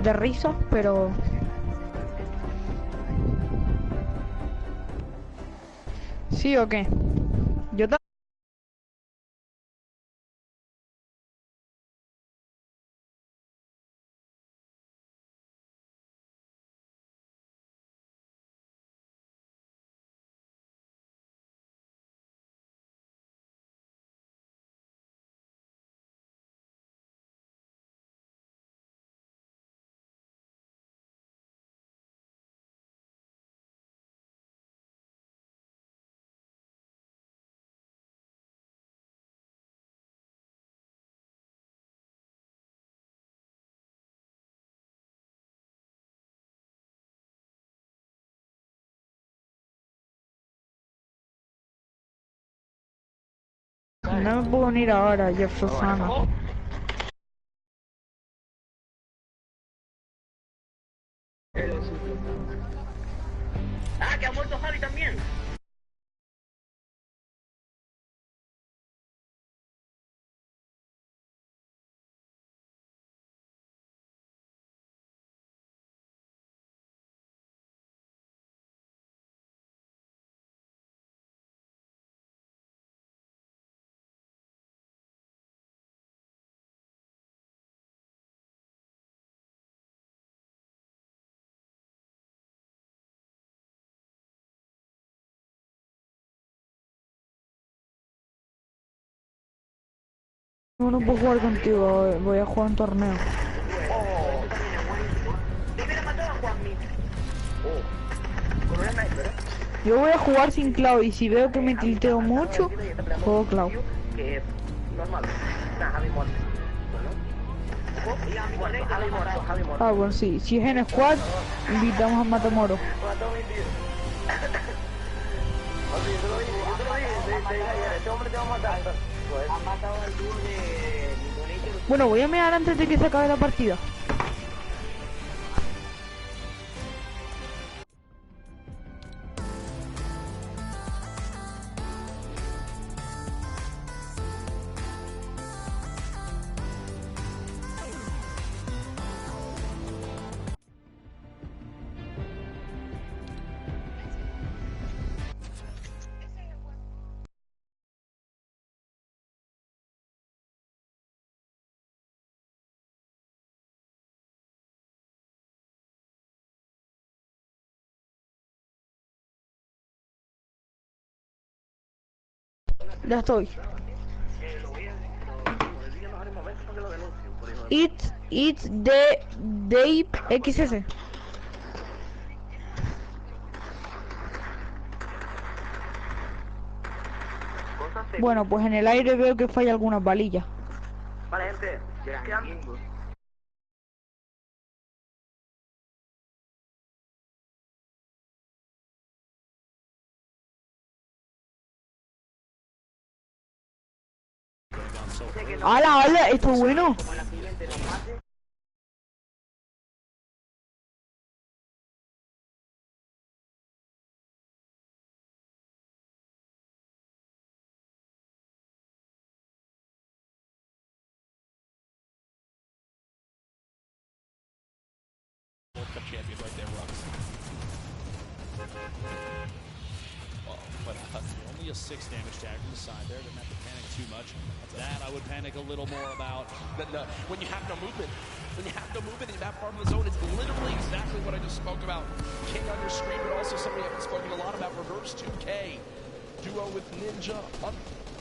de risa, pero... ¿Sí o qué? Yo también. No me puedo unir ahora, Georgesusana. Ah, que ha muerto Javi también. No, no puedo jugar contigo, voy a jugar un torneo. Oh, eso también es buenísimo. Te hubiera matado a Juanmi. Oh, con un sniper, ¿eh? Yo voy a jugar sin Clau y si veo que me tilteo mucho, juego Clau. Que es normal. Nah, Javi muerto. Bueno, Javi muerto, Javi muerto. Ah, bueno, sí. Si es en squad, invitamos a Matamoro. Mató a mi tío. Oye, yo te lo dije, este hombre te va a matar. Ha matado al dúo de Nicolete. Bueno, voy a mirar antes de que se acabe la partida. Ya estoy. It's de Dave XS. Bueno, pues en el aire veo que falla algunas balillas. Vale, gente, ¡Hala, hala! Esto es bueno. Champion right there, Rux. Oh, but only a 6 damage tag from the side there. Didn't have to panic too much. That I would panic a little more about. But when you have no movement, in that part of the zone, it's literally exactly what I just spoke about. King on your screen, but also something I've spoken a lot about, reverse 2K. Duo with Ninja,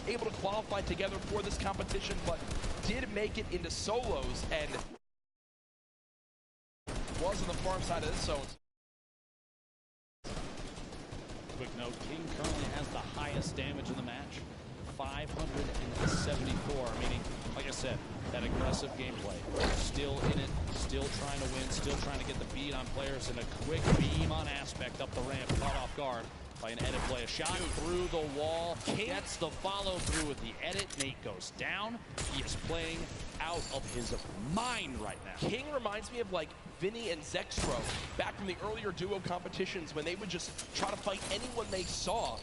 unable to qualify together for this competition, but did make it into solos and was on the farm side of this zone. Quick note, King currently has the highest damage in the match. 574, meaning, like I said, that aggressive gameplay. Still in it, still trying to win, still trying to get the beat on players, and a quick beam on aspect up the ramp, caught off guard by an edit play. A shot through the wall, gets the follow through with the edit. Nate goes down. He is playing out of his mind right now. King reminds me of like Vinny and Zextro back from the earlier duo competitions when they would just try to fight anyone they saw.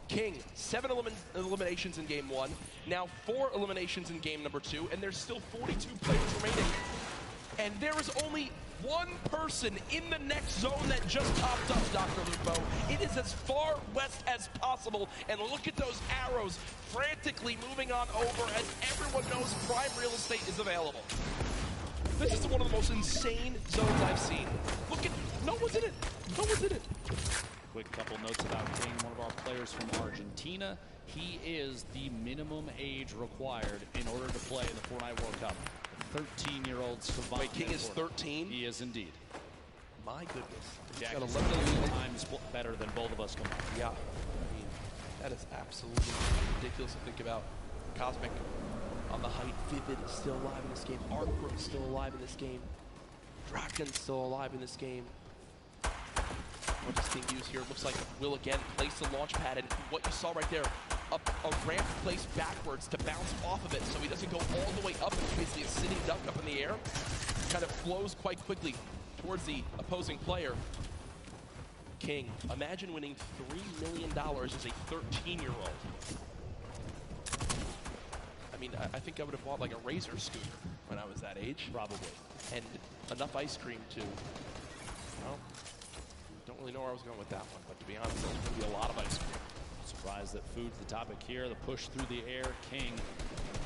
King, 7 eliminations in game 1, now 4 eliminations in game number 2, and there's still 42 players remaining. And there is only one person in the next zone that just popped up, Dr. Lupo. It is as far west as possible, and look at those arrows frantically moving on over as everyone knows prime real estate is available. This is one of the most insane zones I've seen. Look at, no one's in it. No one's in it. Quick couple notes about King, one of our players from Argentina. He is the minimum age required in order to play in the Fortnite World Cup. 13-year-old savant. Wait, King is 13? He is indeed. My goodness. Jack got is 11 times better than both of us combined. Yeah. I mean, that is absolutely ridiculous to think about. Cosmic on the height. Vivid is still alive in this game. Artbrook is still alive in this game. Draken's still alive in this game. What is being used here? Looks like Will again place the launch pad, and what you saw right there, a ramp placed backwards to bounce off of it so he doesn't go all the way up and basically a sitting duck up in the air. Kind of flows quite quickly towards the opposing player. King, imagine winning $3 million as a 13-year-old. I mean, I think I would have bought like a Razor scooter when I was that age. Probably. And enough ice cream to, well, don't really know where I was going with that one, but to be honest, there's going to be a lot of ice cream. Surprised that food's the topic here. The push through the air. King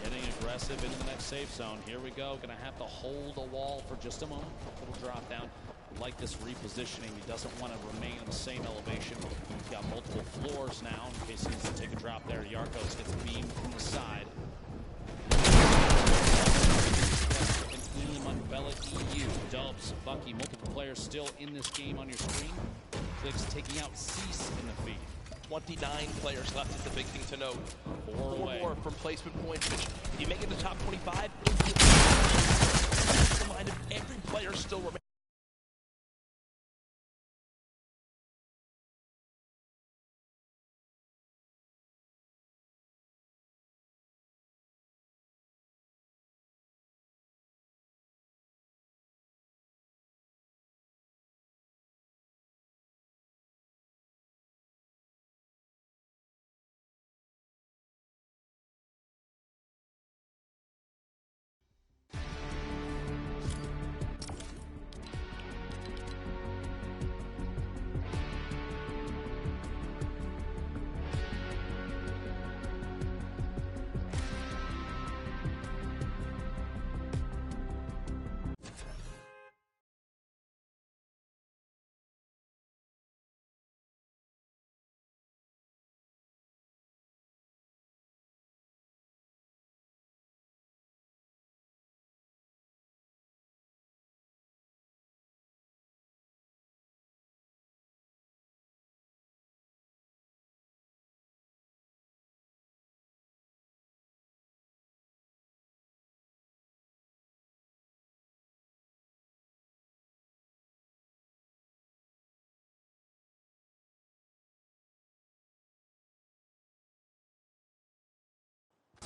getting aggressive into the next safe zone. Here we go. Going to have to hold a wall for just a moment. A little drop down. Like this repositioning. He doesn't want to remain in the same elevation. He's got multiple floors now in case he needs to take a drop there. Yarkos gets beamed from the side. EU, Dubs, Bucky, multiple players still in this game on your screen. Clicks taking out Cease in the feed. 29 players left is the big thing to note. Four more from placement points, which if you make it the top 25, reminded every player still remains.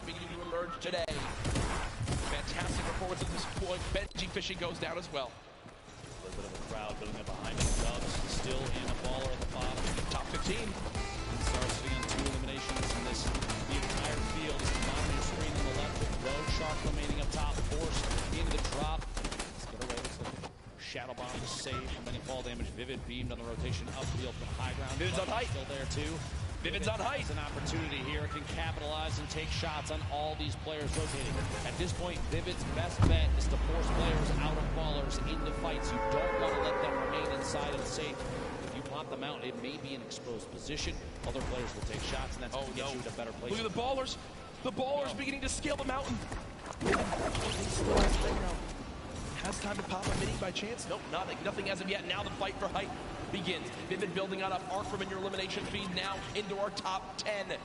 Beginning to emerge today. Fantastic performance at this point. Benji Fishing goes down as well. A little bit of a crowd building up behind him. Dubs still in a baller at the bottom. Top 15. And starts sitting on 2 eliminations in this. The entire field is on your screen on the left with Rogue Shark remaining up top. Forced into the drop. Let's get away. Looks like Shadow Bomb is safe from any fall damage. Vivid beamed on the rotation upfield from high ground. Vivid's on height. Still there too. Vivid's on height. It's an opportunity here. Can capitalize and take shots on all these players rotating. At this point, Vivid's best bet is to force players out of ballers into fights. You don't want to let them remain inside and safe. If you pop them out, it may be an exposed position. Other players will take shots, and that's going to get you in a better place. Look at the ballers. The ballers beginning to scale the mountain. Has time to pop a mini by chance? Nope, nothing as of yet. Now the fight for height begins. Vivid building on up arc from in your elimination feed now into our top 10.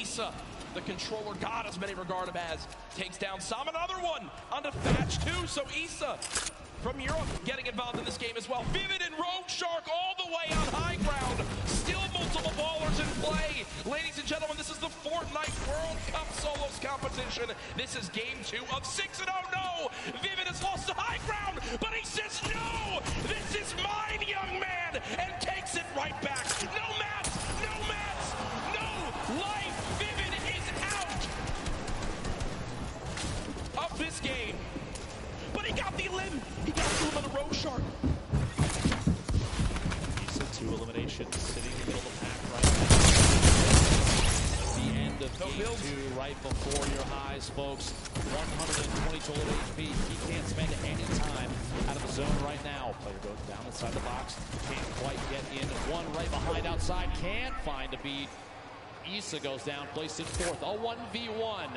Issa, the controller god as many regard him as, takes down Sam. Another one onto Thatch too. So Issa from Europe getting involved in this game as well. Vivid and Rogue Shark all the way on high ground. Still multiple ballers in play. Ladies and gentlemen, this is the Fortnite World Cup Solos competition. This is game 2 of 6, and oh no! Vivid has lost the high ground, but he says no! This is mine, young man! And takes it right back. No mats! No mats! No life! Vivid is out of this game. But he got the limb. He got the limb on the road. position, sitting in the middle of the pack right now. The end of game 2, right before your highs, folks. 120 total HP. He can't spend any time out of the zone right now. Player goes down inside the box. Can't quite get in. One right behind outside. Can't find a beat. Issa goes down, placed in 4th. A 1v1.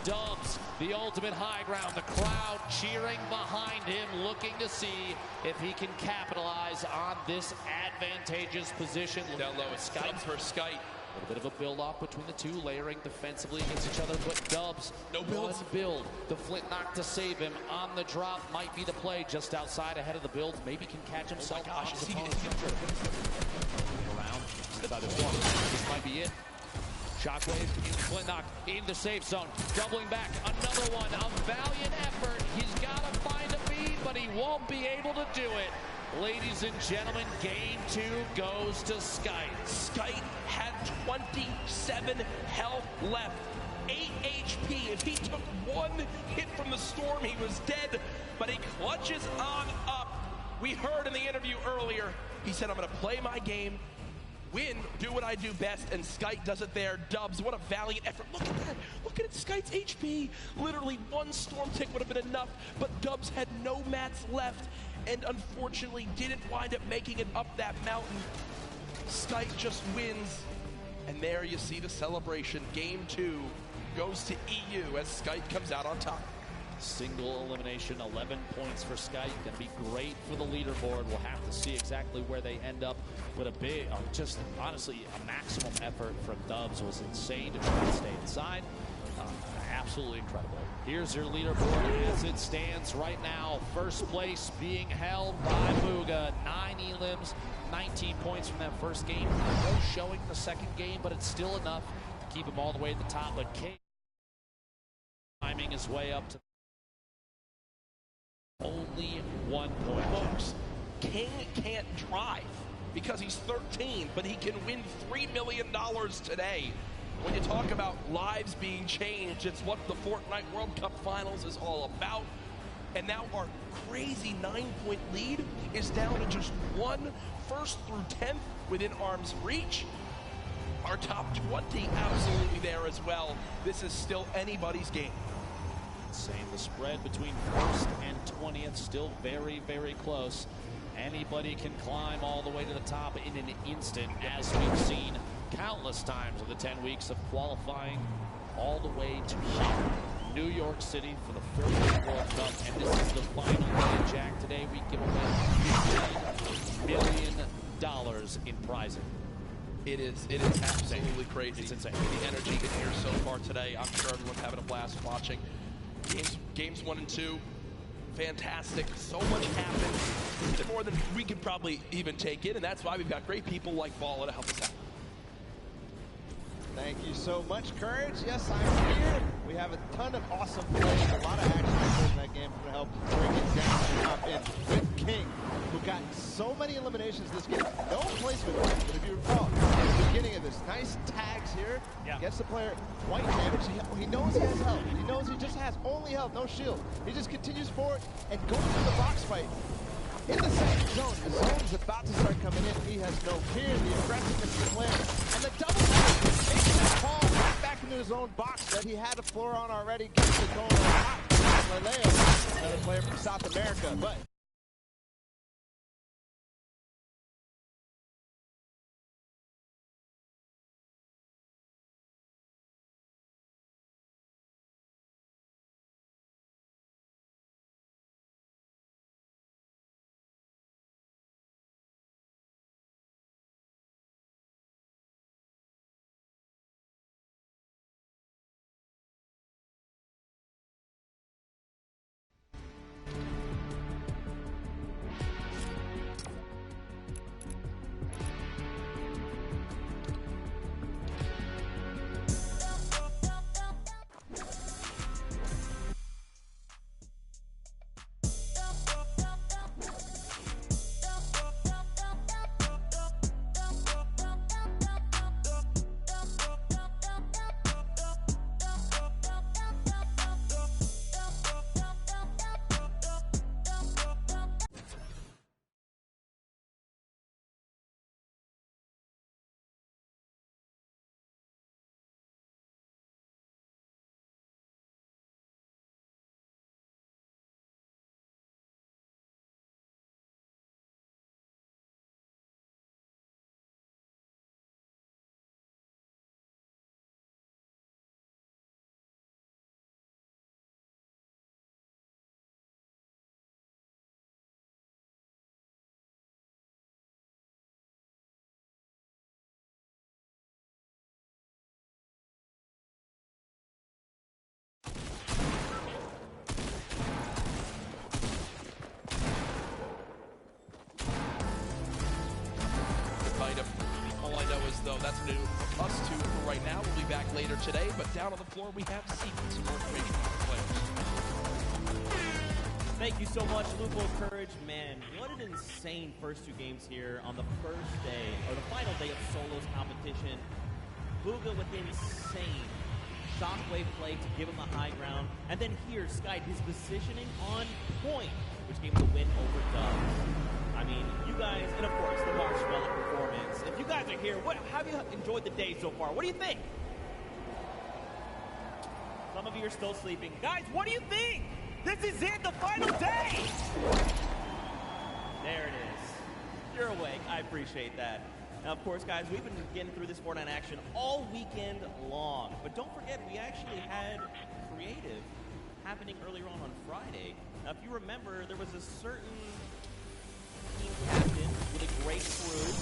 Dubs, the ultimate high ground. The crowd cheering behind him, looking to see if he can capitalize on this advantageous position. Down low, it's Dubs versus Skite. A little bit of a build-off between the two, layering defensively against each other, but Dubs, no builds. One build. The flint knock to save him on the drop might be the play just outside ahead of the build. Maybe can catch himself. Oh my gosh, is he around? By this one. This might be it. Shockwave in flint knock in the safe zone. Doubling back. Another one. A valiant effort. He's got to find a beat, but he won't be able to do it. Ladies and gentlemen, game 2 goes to Skite. Skite had 27 health left, 8 HP. If he took one hit from the storm, he was dead, but he clutches on up. We heard in the interview earlier, he said, I'm going to play my game, win, do what I do best, and Skite does it there. Dubs, what a valiant effort. Look at that. Look at Skite's HP. Literally one storm tick would have been enough, but Dubs had no mats left, and unfortunately didn't wind up making it up that mountain. Skite just wins, and there you see the celebration. Game 2 goes to EU as Skite comes out on top. Single elimination, 11 points for Skite. Gonna be great for the leaderboard. We'll have to see exactly where they end up. But a big, just honestly, a maximum effort from Dubs was insane to try to stay inside. Absolutely incredible. Here's your leaderboard as it stands right now. First place being held by Muga. 9 elims, 19 points from that first game. No showing the second game, but it's still enough to keep him all the way at the top. But K climbing his way up to only 1 point. Folks, King can't drive because he's 13, but he can win $3 million today. When you talk about lives being changed, it's what the Fortnite World Cup Finals is all about. And now our crazy 9-point lead is down to just 1, 1st through 10th within arm's reach. Our top 20 absolutely there as well. This is still anybody's game. Same, the spread between 1st and 20th still very, very close. Anybody can climb all the way to the top in an instant, as we've seen countless times in the 10 weeks of qualifying all the way to here, New York City for the Fortnite World Cup. And this is the final day, Jack. Today we give away $15 million in prizing. It is absolutely crazy. It's insane. The energy in here so far today. I'm sure everyone's having a blast watching. Games 1 and 2, fantastic. So much happened. More than we could probably even take in, and that's why we've got great people like Balla to help us out. Thank you so much, Courage. Yes, I'm here. We have a ton of awesome plays, a lot of action in that game to help bring it down and top in with King, who got so many eliminations this game. No placement, but if you recall, at the beginning of this, nice tags here, gets the player white damage. He knows he has health. He knows he just has only health, no shield. He just continues forward and goes to the box fight. In the second zone, the zone is about to start coming in. He has no fear, the aggressiveness of the player, and the double takes that ball right back into his own box that he had a floor on already. Gets it going on top. Laleo, another player from South America, but though. That's new for us two for right now. We'll be back later today, but down on the floor we have Zeke and some more great players. Thank you so much, Lupo Courage. Man, what an insane first 2 games here on the first day, or the final day of Solos competition. Booga with insane shockwave play to give him the high ground. And then here, Sky, his positioning on point, which gave him the win over Dubs. I mean, you guys, and of course, the Marshmallow performance. If you guys are here, have you enjoyed the day so far? What do you think? Some of you are still sleeping. Guys, what do you think? This is it, the final day! There it is. You're awake. I appreciate that. Now, of course, guys, we've been getting through this Fortnite action all weekend long. But don't forget, we actually had creative happening earlier on Friday. Now, if you remember, there was a certain team captain with a great crew.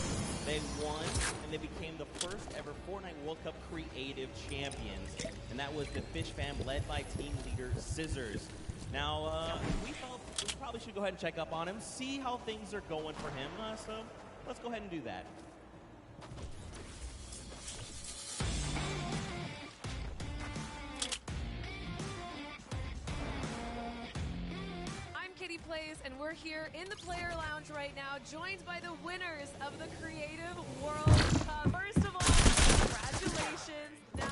They won, and they became the first ever Fortnite World Cup creative champions. And that was the Fish Fam led by team leader Scissors. Now, we felt we probably should go ahead and check up on him, see how things are going for him. So let's go ahead and do that. Plays, and we're here in the player lounge right now, joined by the winners of the Creative World Cup. First of all, congratulations. Now,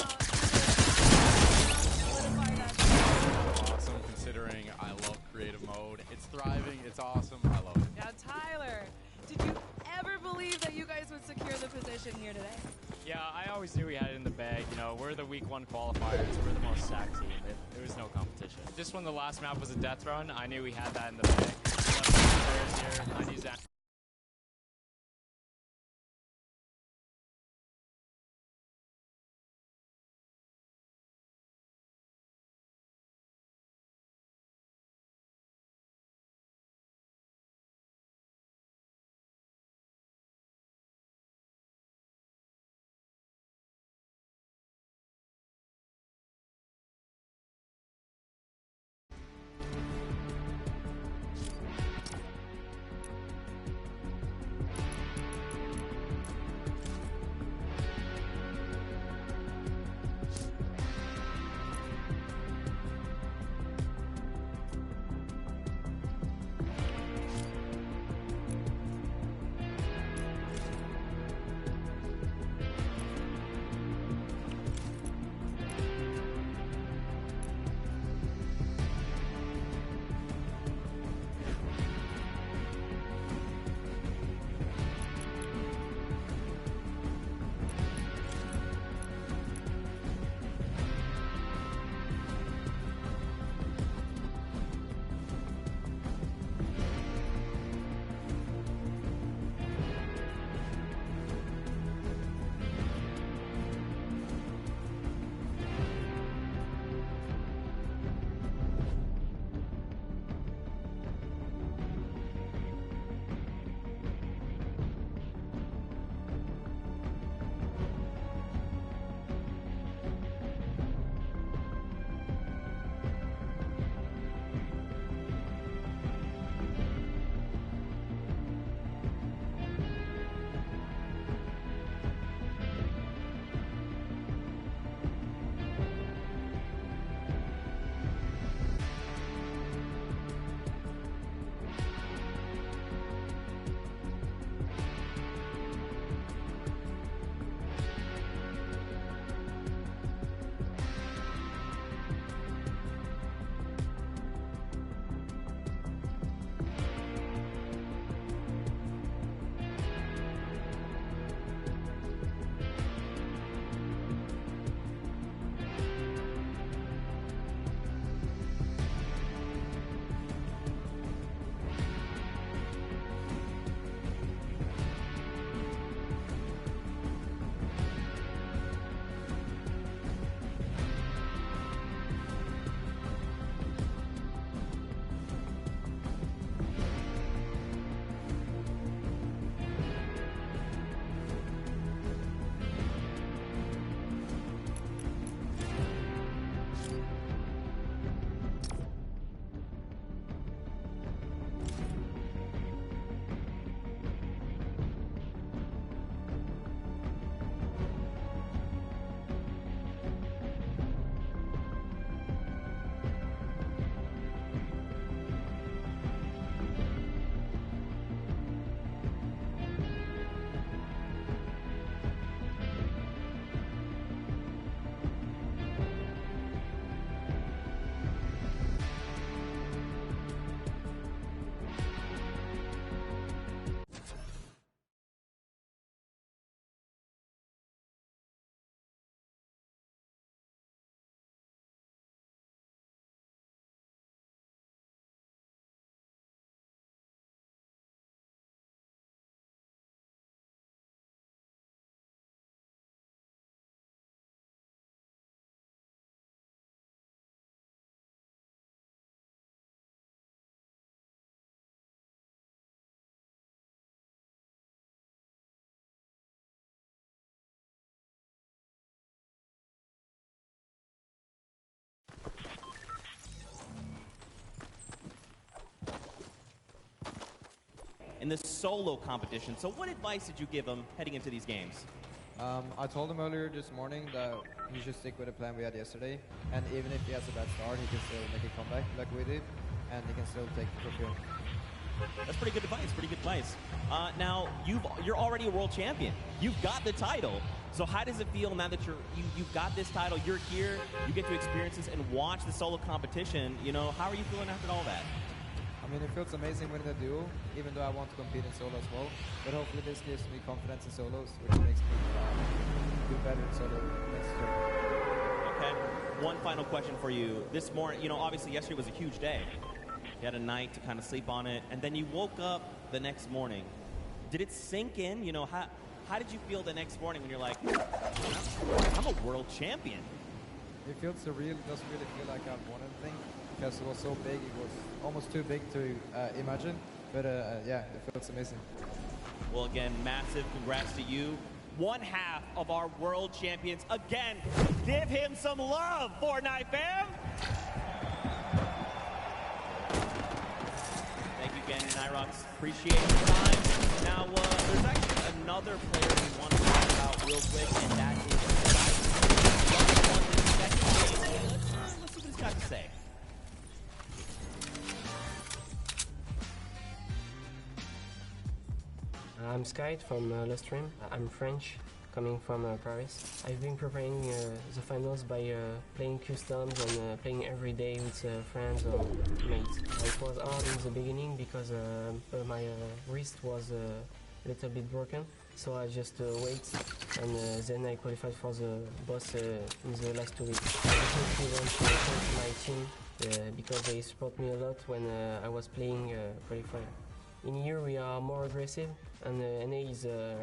solidify that. Awesome, considering I love creative mode. It's thriving, it's awesome, I love it. Now, Tyler, did you ever believe that you guys would secure the position here today? Yeah, I always knew we had it in the bag. You know, we're the week 1 qualifiers. We're the most stacked team. It was no competition. Just when the last map was a death run, I knew we had that in the bag. I used that. in the solo competition. So what advice did you give him heading into these games? I told him earlier this morning that he should stick with the plan we had yesterday, and even if he has a bad start, he can still make a comeback like we did, and he can still take the field. That's pretty good advice, pretty good advice. Now, you're already a world champion. You've got the title. So how does it feel now that you've got this title, you're here, you get to experience this and watch the solo competition, you know, how are you feeling after all that? I mean, it feels amazing winning the duo, even though I want to compete in solo as well. But hopefully this gives me confidence in solos, which makes me do better in solo next year. Okay. One final question for you. This morning, you know, obviously yesterday was a huge day. You had a night to kind of sleep on it, and then you woke up the next morning. Did it sink in? You know, how did you feel the next morning when you're like, I'm a world champion? It feels surreal. It doesn't really feel like I've won anything because it was so big. It was almost too big to imagine. But yeah, it feels amazing. Well, again, massive congrats to you. One half of our world champions. Again, give him some love, Fortnite fam. Thank you again, Nyrox. Appreciate your time. Now, there's actually another player we want to talk about real quick, and that is Let's see what he's got to say. I'm Sky from Lost Stream. I'm French, coming from Paris. I've been preparing the finals by playing customs and playing every day with friends or mates. It was hard in the beginning because my wrist was a little bit broken, so I just wait, and then I qualified for the boss in the last 2 weeks. I definitely want to thank my team because they support me a lot when I was playing qualifier. In here we are more aggressive, and NA is a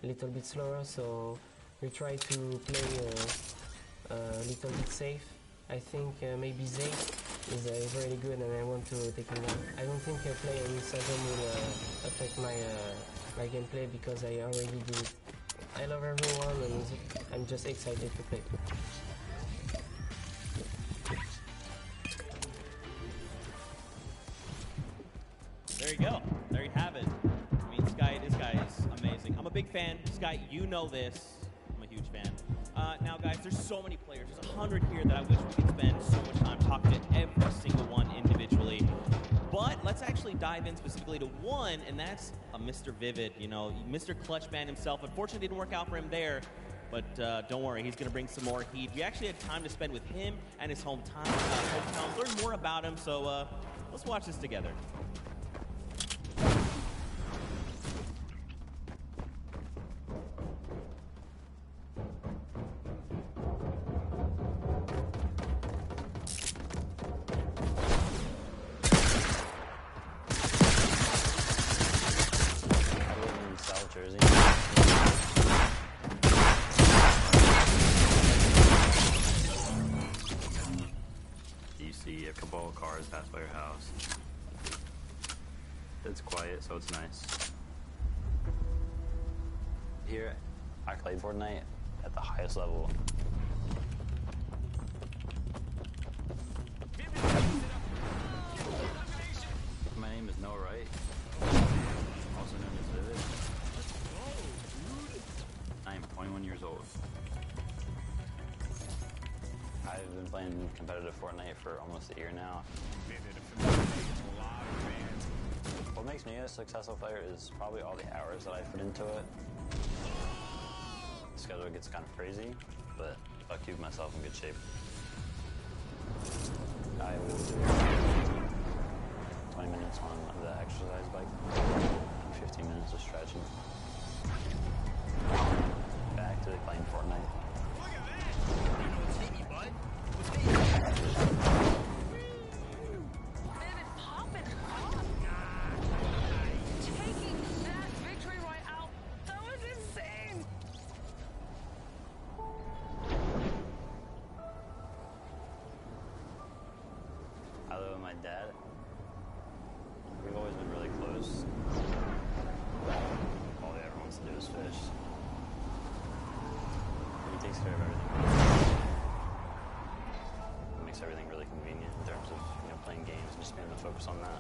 little bit slower, so we try to play a little bit safe. I think maybe Zay is very good, and I want to take him down. I don't think playing on Instagram will affect my gameplay because I already do it. I love everyone, and I'm just excited to play. There you go. There you have it. I mean, this guy is amazing. I'm a big fan. Sky, you know this. I'm a huge fan. Now, guys, there's so many players. There's 100 here that I wish we could spend so much time talking to every single one individually. But let's actually dive in specifically to one, and that's Mr. Vivid. You know, Mr. Clutch Man himself. Unfortunately, it didn't work out for him there. But don't worry, he's going to bring some more heat. We actually had time to spend with him and his hometown, learn more about him. So let's watch this together. You see a couple of cars pass by your house. It's quiet, so it's nice. Here, I played Fortnite at the highest level. My name is Noah Wright, also known as Vivid. I am 21 years old. I've been playing competitive Fortnite for almost a year now. What makes me a successful player is probably all the hours that I put into it. The schedule gets kind of crazy, but I'll keep myself in good shape. I will do 20 minutes on the exercise bike and 15 minutes of stretching. Back to playing Fortnite. Taking that victory royale, that was insane. I live with my dad. We've always been really close. All he ever wants to do is fish. He takes care of everything. It makes everything really convenient in terms of playing games and just being able to focus on that.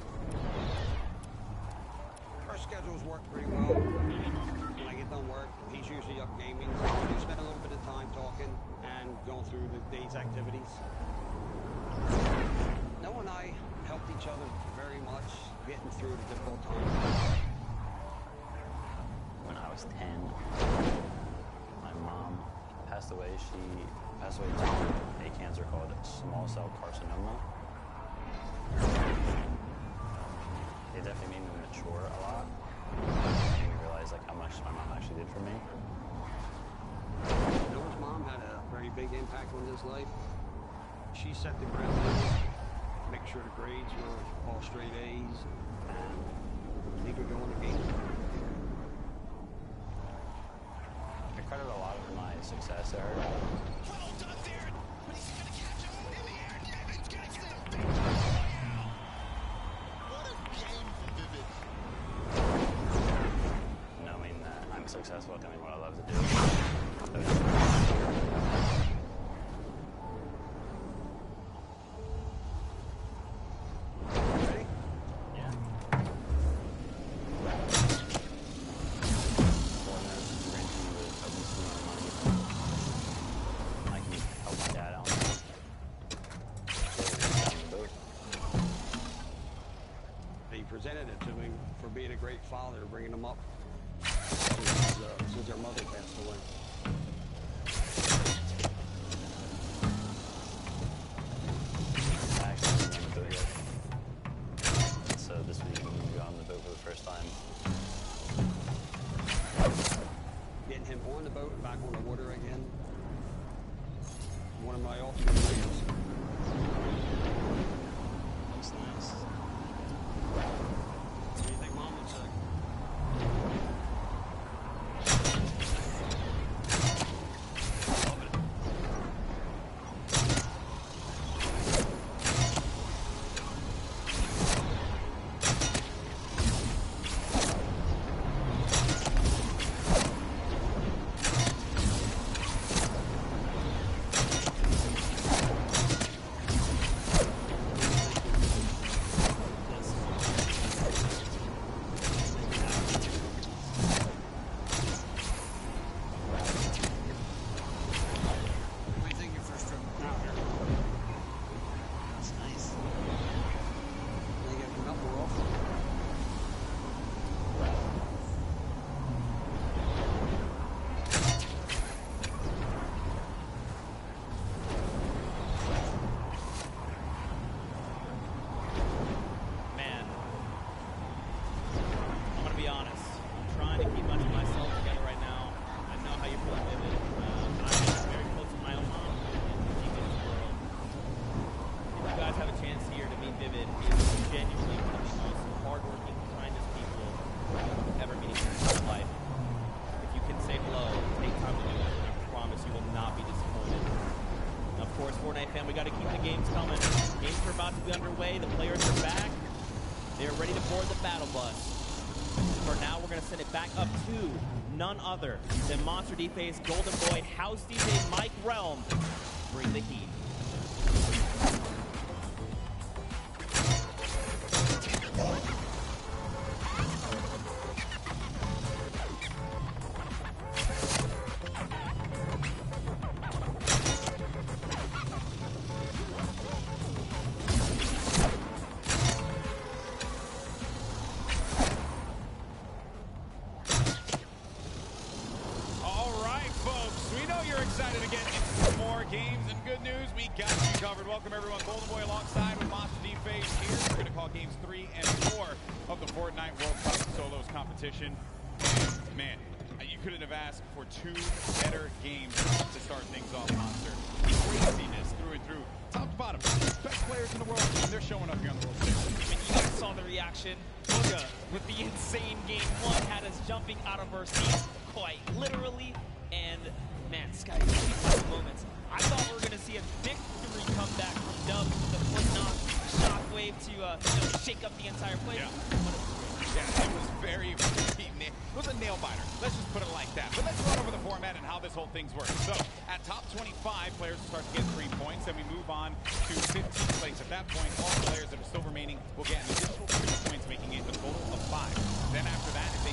Our schedule schedules work pretty well. When I get done work, he's usually up gaming. So we spend a little bit of time talking and going through the day's activities. Noah and I helped each other very much getting through the difficult times. When I was 10, my mom passed away. She passed away to a cancer called small cell carcinoma. It definitely made me mature a lot. It made me realize like how much my mom actually did for me. Noah's mom had a very big impact on his life. She set the ground rules, make sure the grades were all straight A's, and he could go on the game. I credit a lot of my success to her. Well done there, but he's gonna catch him in the air. Devin's gonna get the Battle Royale. What a game for Vivid. Knowing that I'm successful at doing what I love to do. Ready? Yeah. I can help my dad out. He presented it to him for being a great father, bringing him up since their mother passed away. I actually haven't been on the boat yet. So this week I'm going to go on the boat for the first time. Getting him on the boat and back on the water again. One of my ultimate dreams. Looks nice. What do you think Mom would say? Love it. What do you think your first trip out here? That's nice. They get an upper off. Man, I'm gonna be honest. I'm trying to keep much of myself together right now. I know how you're feeling, Vivid. I'm very close to my own mom in the games world. If you guys have a chance here to meet Vivid, he is genuinely one of the most hardworking, kindest people you've ever meet in your entire life. If you can say hello, take time to do it, and I promise you will not be disappointed. And of course, Fortnite fan, we got to keep the games coming. Games are about to be underway. The players are back. They're ready to board the battle bus. For now, we're going to send it back up to none other than Monster D-Face, Golden Boy, House DJ, Mike Realm. Bring the heat. All right, folks. We know you're excited to get into some more games, and good news, we got you covered. Welcome, everyone. Golden Boy alongside with Monster D-Face here. We're going to call games 3 and 4 of the Fortnite World Cup Solos competition. And, man, you couldn't have asked for two better games to start things off, Monster. Craziness through and through. Top to bottom. Best players in the world, and they're showing up here on the world stage. I mean, you guys saw the reaction. Booga, with the insane game 1, had us jumping out of our seats, quite literally. And, man, Sky, moments. I thought we were going to see a victory comeback from Dub with the foot knock shockwave to shake up the entire place. Yeah, it was very, it was a nail biter. Let's just put it like that. But let's run over the format and how this whole thing's working. So, at top 25, players will start to get 3 points. Then we move on to 15th place. At that point, all players that are still remaining will get an additional 2 points, making it a total of 5. Then after that, it's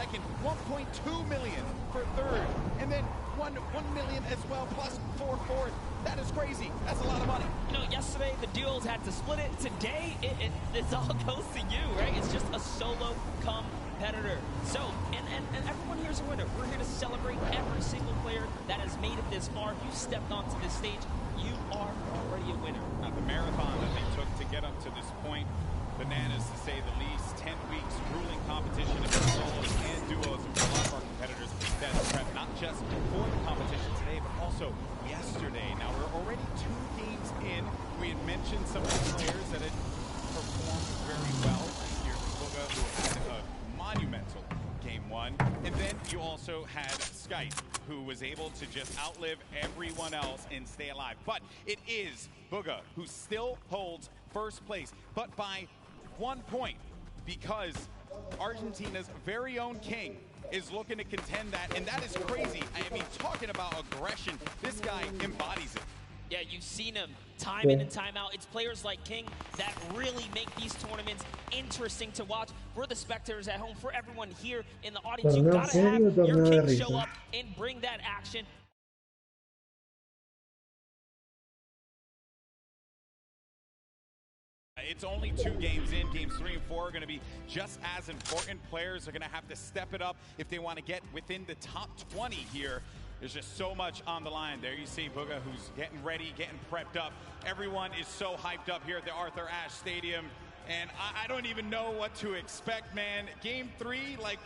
second, 1.2 million for third, and then 1 million as well, plus for fourth. That is crazy. That's a lot of money. You know, yesterday the duos had to split it. Today, it all goes to you, right? It's just a solo competitor. So, and everyone here's a winner. We're here to celebrate every single player that has made it this far. If you stepped onto this stage, you are already a winner. Now, the marathon that they took to get up to this point, bananas to say the least. 10 weeks, grueling competition against solos and duos, and for a lot of our competitors that prep not just for the competition today, but also yesterday. Now, we're already 2 games in. We had mentioned some of the players that had performed very well. Here's Booga, who had a monumental game 1. And then you also had Skype, who was able to just outlive everyone else and stay alive. But it is Booga who still holds first place, but by 1 point, because Argentina's very own King is looking to contend that, and that is crazy. I mean, talking about aggression, this guy embodies it. Yeah, you've seen him time in and time out. It's players like King that really make these tournaments interesting to watch for the spectators at home, for everyone here in the audience. You've got to have your King show up and bring that action. It's only 2 games in. Games 3 and 4 are going to be just as important. Players are going to have to step it up if they want to get within the top 20 here. There's just so much on the line. There you see Booga, who's getting ready, getting prepped up. Everyone is so hyped up here at the Arthur Ashe Stadium, and I don't even know what to expect, man. Game 3, like,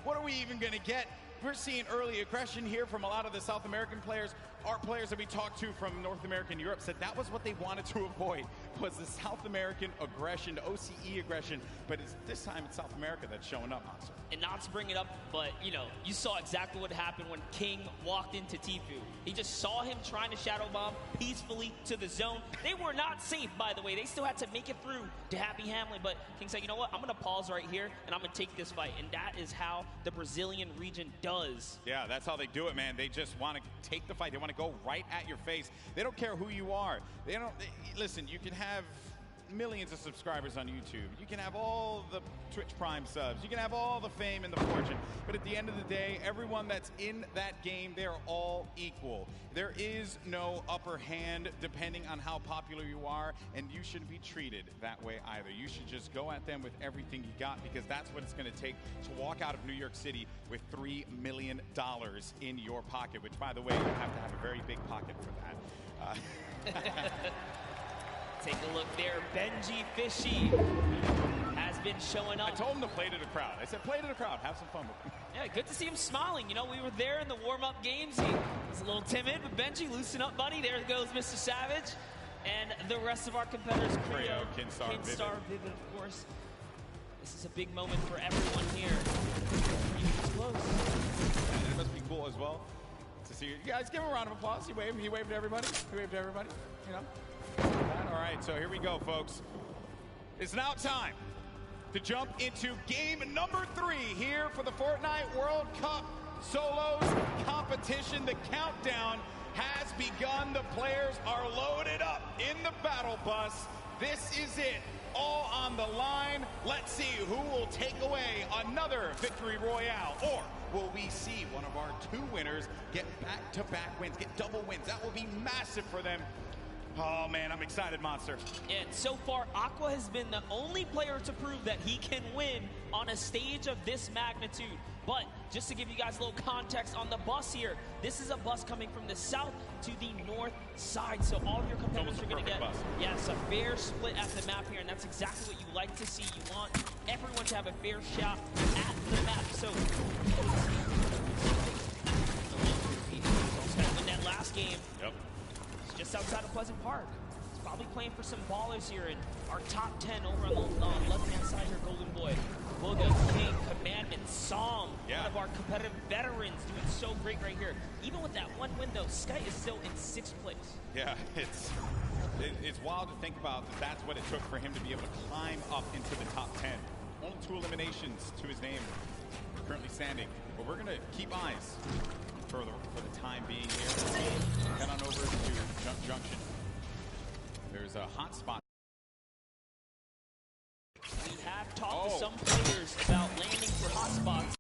what are we even going to get? We're seeing early aggression here from a lot of the South American players. Our players that we talked to from North America and Europe said that was what they wanted to avoid, was the South American aggression, the OCE aggression. But this time it's South America that's showing up, Monster. And not to bring it up, but, you know, you saw exactly what happened when King walked into Tfue. He just saw him trying to shadow bomb peacefully to the zone. They were not safe, by the way. They still had to make it through to Happy Hamlin. But King said, you know what, I'm going to pause right here, and I'm going to take this fight. And that is how the Brazilian region does. Yeah, that's how they do it, man. They just want to take the fight. They want to go right at your face. They don't care who you are. Listen, you can have millions of subscribers on YouTube. You can have all the Twitch Prime subs. You can have all the fame and the fortune. But at the end of the day, everyone that's in that game, they're all equal. There is no upper hand depending on how popular you are, and you shouldn't be treated that way either. You should just go at them with everything you got, because that's what it's going to take to walk out of New York City with $3 million in your pocket, which, by the way, you have to have a very big pocket for that. Take a look there. Benji Fishy has been showing up. I told him to play to the crowd. I said, play to the crowd. Have some fun with him. Yeah, good to see him smiling. You know, we were there in the warm-up games. He was a little timid, but Benji, loosen up, buddy. There goes Mr. Savage. And the rest of our competitors, Creo, Kinstar, Vivid, of course. This is a big moment for everyone here. It's close. And it must be cool as well to see you guys. Give him a round of applause. He waved to everybody. He waved to everybody, you know. All right, so here we go, folks. It's now time to jump into game number 3 here for the Fortnite World Cup Solos competition. The countdown has begun. The players are loaded up in the battle bus. This is it, all on the line. Let's see who will take away another victory royale, or will we see one of our 2 winners get back-to-back wins, get double wins? That will be massive for them. Oh, man, I'm excited, Monster. And so far, Aqua has been the only player to prove that he can win on a stage of this magnitude. But just to give you guys a little context on the bus here, this is a bus coming from the south to the north side. So all of your competitors are going to get, yes, a fair split at the map here. And that's exactly what you like to see. You want everyone to have a fair shot at the map. So in that last game, just outside of Pleasant Park. He's probably playing for some ballers here in our top 10 over on the left-hand side here, Golden Boy. Booga, King, Commandment, Song, one of our competitive veterans doing so great right here. Even with that one win, though, Sky is still in 6th place. Yeah, it's wild to think about that that's what it took for him to be able to climb up into the top 10. Only 2 eliminations to his name currently standing. But we're going to keep eyes for the time being here. Head on over to Jump Junction. There's a hot spot. We have talked to some players about landing for hotspots.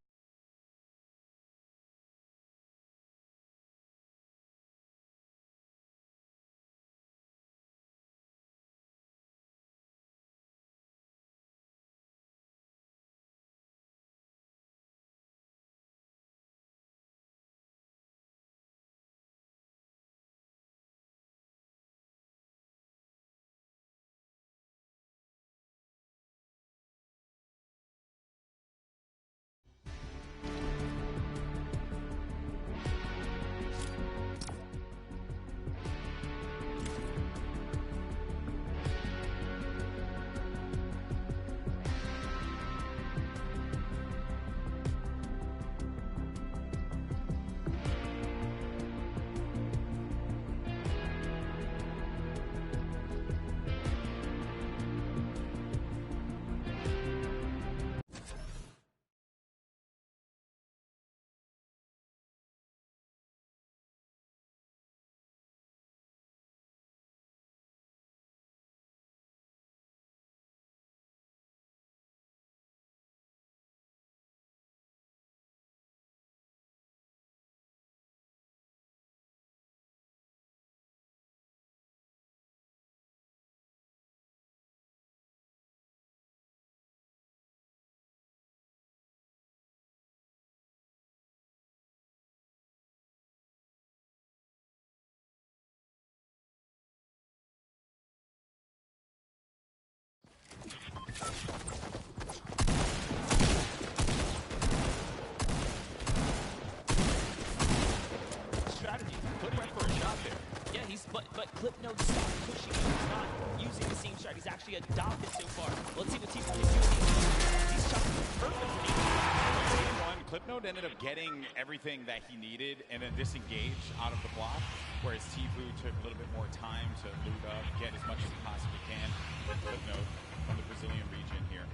Clipnote stopped pushing him. He's not using the same strat. He's actually adopted so far. Let's see what Tifu can do. These shots are perfect. Clipnote ended up getting everything that he needed and then disengaged out of the block, whereas Tifu took a little bit more time to loot up, get as much as he possibly can. Clipnote from the Brazilian region here.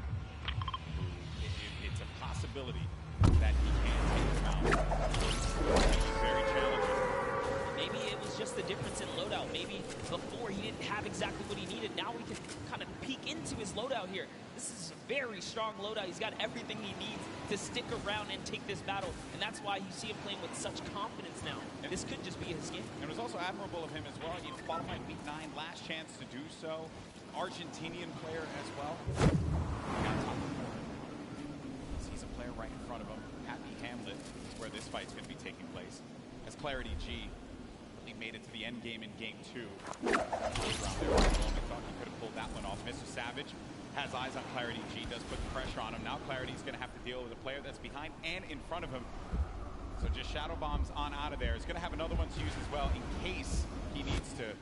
It's a possibility that he can take him out. It's very challenging. Maybe it was just the difference in loadout. Maybe before he didn't have exactly what he needed. Now we can kind of peek into his loadout here. This is a very strong loadout. He's got everything he needs to stick around and take this battle. And that's why you see him playing with such confidence now. And this could just be his game. And it was also admirable of him as well. He qualified week 9, last chance to do so. Argentinian player as well. Sees a player right in front of him. Happy Hamlet is where this fight's going to be taking place. As Clarity G, he made it to the end game in game 2. Around there, thought he could have pulled that one off. Mr. Savage has eyes on Clarity G, does put the pressure on him. Now Clarity's going to have to deal with a player that's behind and in front of him. So just shadow bombs on out of there. He's going to have another one to use as well in case he needs to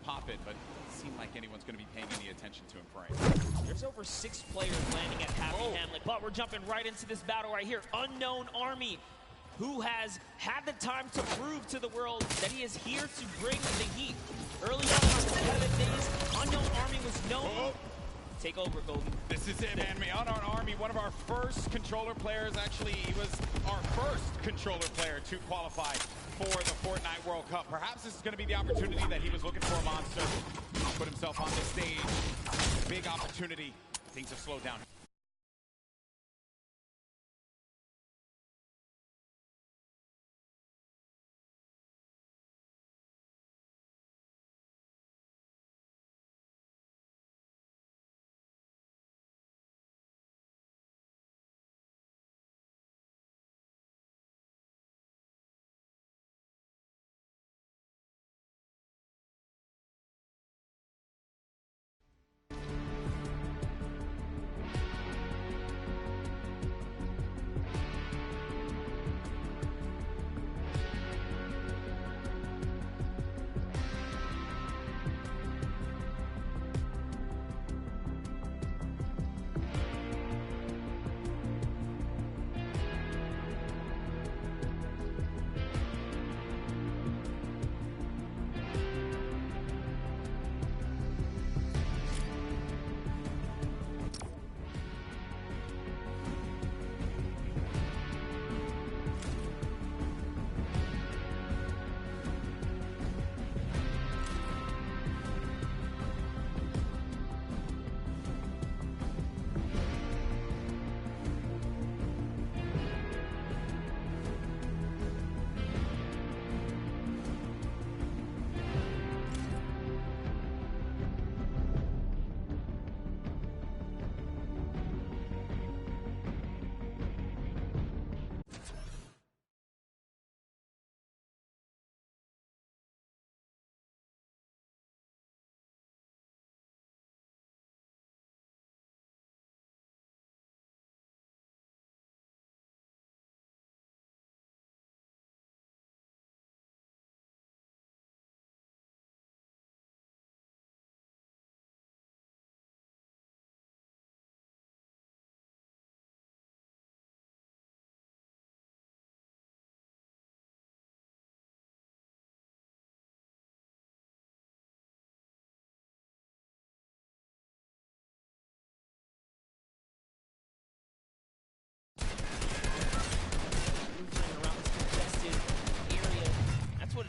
pop it, but it doesn't seem like anyone's going to be paying any attention to him for anything. There's over 6 players landing at Happy Hamlet, but we're jumping right into this battle right here. Unknown Army, who has had the time to prove to the world that he is here to bring the heat. Early on in the competitive days, Unknown Army was known. Take over, Golden. This is it, man. Unknown Army, one of our first controller players. Actually, he was our first controller player to qualify for the Fortnite World Cup. Perhaps this is going to be the opportunity that he was looking for, Monster. Put himself on the stage. Big opportunity. Things have slowed down.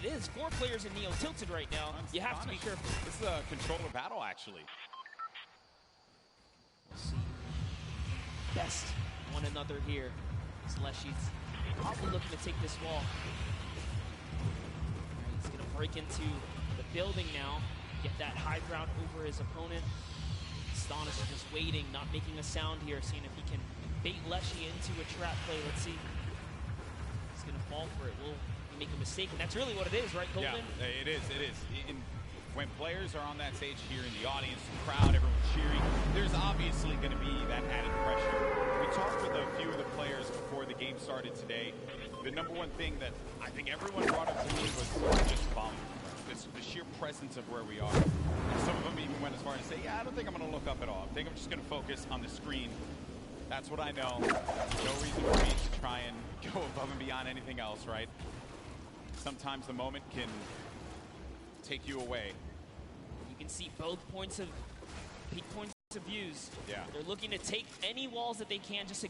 It is 4 players in Neo tilted right now. You have to be careful. This is a controller battle, actually. We'll see. Best one another here. Leshy's probably looking to take this wall. Right, he's going to break into the building now. Get that high ground over his opponent. Astonish just waiting, not making a sound here, seeing if he can bait Leshy into a trap play. Let's see. He's going to fall for it. We'll make a mistake, and that's really what it is, right, Colton? Yeah, it is. When players are on that stage here in the audience, the crowd, everyone's cheering, there's obviously going to be that added pressure. We talked with a few of the players before the game started today. The number one thing that I think everyone brought up to me was just volume. The sheer presence of where we are. And some of them even went as far as to say, yeah, I don't think I'm going to look up at all. I think I'm just going to focus on the screen. That's what I know. No reason for me to try and go above and beyond anything else, right? Sometimes the moment can take you away. You can see both peak points of views. Yeah. They're looking to take any walls that they can just to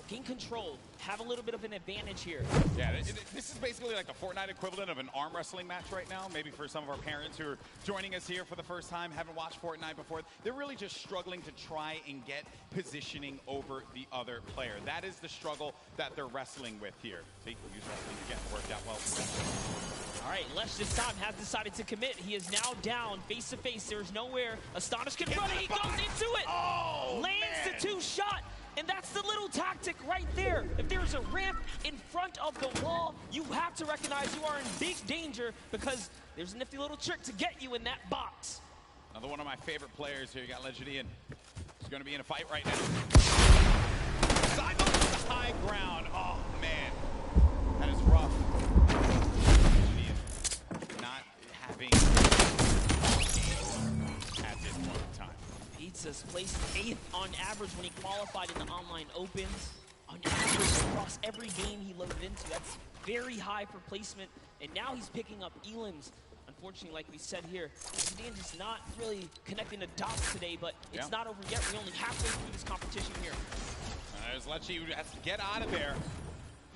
gain control, have a little bit of an advantage here. Yeah, this is basically like the Fortnite equivalent of an arm wrestling match right now. Maybe for some of our parents who are joining us here for the first time, haven't watched Fortnite before, they're really just struggling to try and get positioning over the other player. That is the struggle that they're wrestling with here. See, use wrestling again, worked out well. All right, Lesh this time has decided to commit. He is now down face to face. There's nowhere Astonish can run. He goes into it. Oh, lands the 2-shot. And that's the little tactic right there. If there's a ramp in front of the wall, you have to recognize you are in big danger because there's a nifty little trick to get you in that box. Another one of my favorite players here. You got Legendian. He's going to be in a fight right now. Side to the high ground. Oh, man. That is rough. Legendian not having at this point in time. Pizza's placed 8th on average when he qualified in the online opens. On average across every game he loaded into. That's very high for placement. And now he's picking up elims. Unfortunately, like we said here, Dan just not really connecting the dots today, but it's not over yet. We're only halfway through this competition here. There's Lecce who has to get out of there.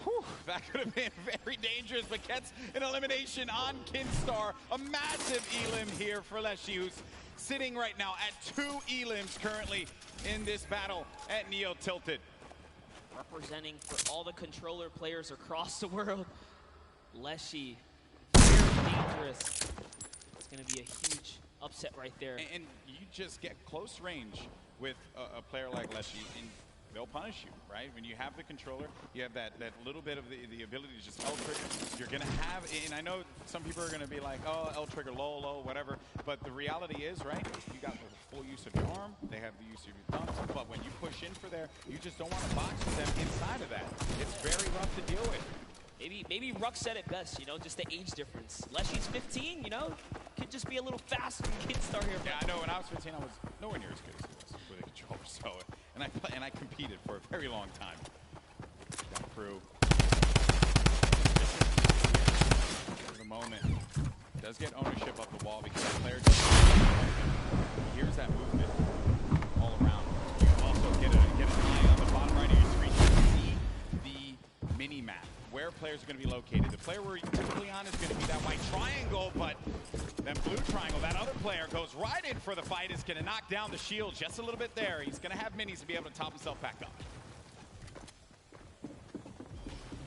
Whew, that could have been very dangerous, but gets an elimination on Kinstar. A massive elim here for Lecce, who's sitting right now at 2 elims currently in this battle at Neo Tilted. Representing for all the controller players across the world, Lecce, very dangerous. It's going to be a huge upset right there. And you just get close range with a player like Lecce, and they'll punish you, right? When you have the controller, you have that little bit of the ability to just L-trigger. You're going to have, and I know some people are going to be like, oh, L-trigger, low, whatever. But the reality is, right, you got the full use of your arm. They have the use of your thumbs. But when you push in for there, you just don't want to box with them inside of that. It's very rough to deal with. Maybe Ruck said it best, you know, just the age difference. Lecce's 15, you know, could just be a little faster than Kinstar here. Yeah, I know. When I was 15, I was nowhere near as good as he was with a controller. So, and I competed for a very long time. Got through. For the moment, does get ownership of the wall because the player hears that movement all around. You can also get an eye on the bottom right of your screen to see the mini map, where players are going to be located. The player we're typically on is going to be that white triangle, but then blue triangle, that other player goes right in for the fight, is going to knock down the shield just a little bit there. He's going to have minis to be able to top himself back up.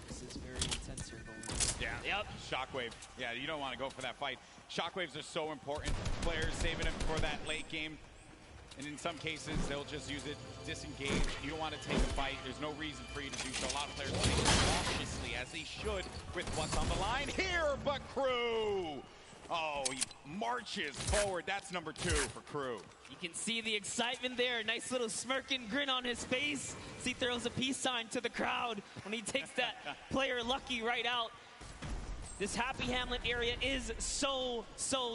This is very intense here, Bowen. Yeah. Yep. Shockwave. Yeah, you don't want to go for that fight. Shockwaves are so important. Players saving them for that late game. And in some cases, they'll just use it disengage. You don't want to take a fight. There's no reason for you to do so. A lot of players play cautiously, as they should, with what's on the line here. But Crew, oh, he marches forward. That's number 2 for Crew. You can see the excitement there. Nice little smirking grin on his face. He throws a peace sign to the crowd when he takes that player Lucky right out. This Happy Hamlet area is so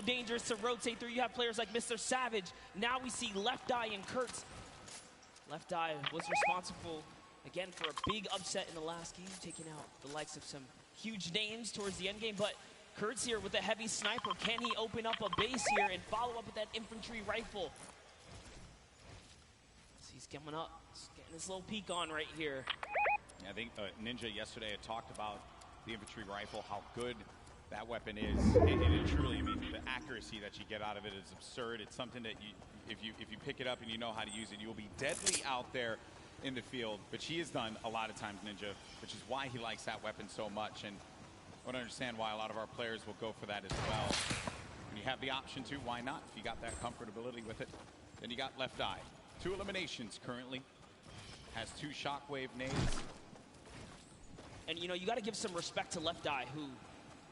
dangerous to rotate through. You have players like Mr. Savage. Now we see Left Eye and Kurtz. Left Eye was responsible, again, for a big upset in the last game, taking out the likes of some huge names towards the end game. But Kurtz here with a heavy sniper. Can he open up a base here and follow up with that infantry rifle? So he's coming up. He's getting his little peek on right here. Yeah, I think Ninja yesterday had talked about the infantry rifle, how good that weapon is. And it truly, I mean, the accuracy that you get out of it is absurd. It's something that if you pick it up and you know how to use it, you'll be deadly out there in the field. But she has done a lot of times, Ninja, which is why he likes that weapon so much. And I want to understand why a lot of our players will go for that as well. When you have the option to, why not? If you got that comfortability with it. Then you got Left Eye. 2 eliminations currently. Has 2 shockwave nades. And, you know, you got to give some respect to Left Eye, who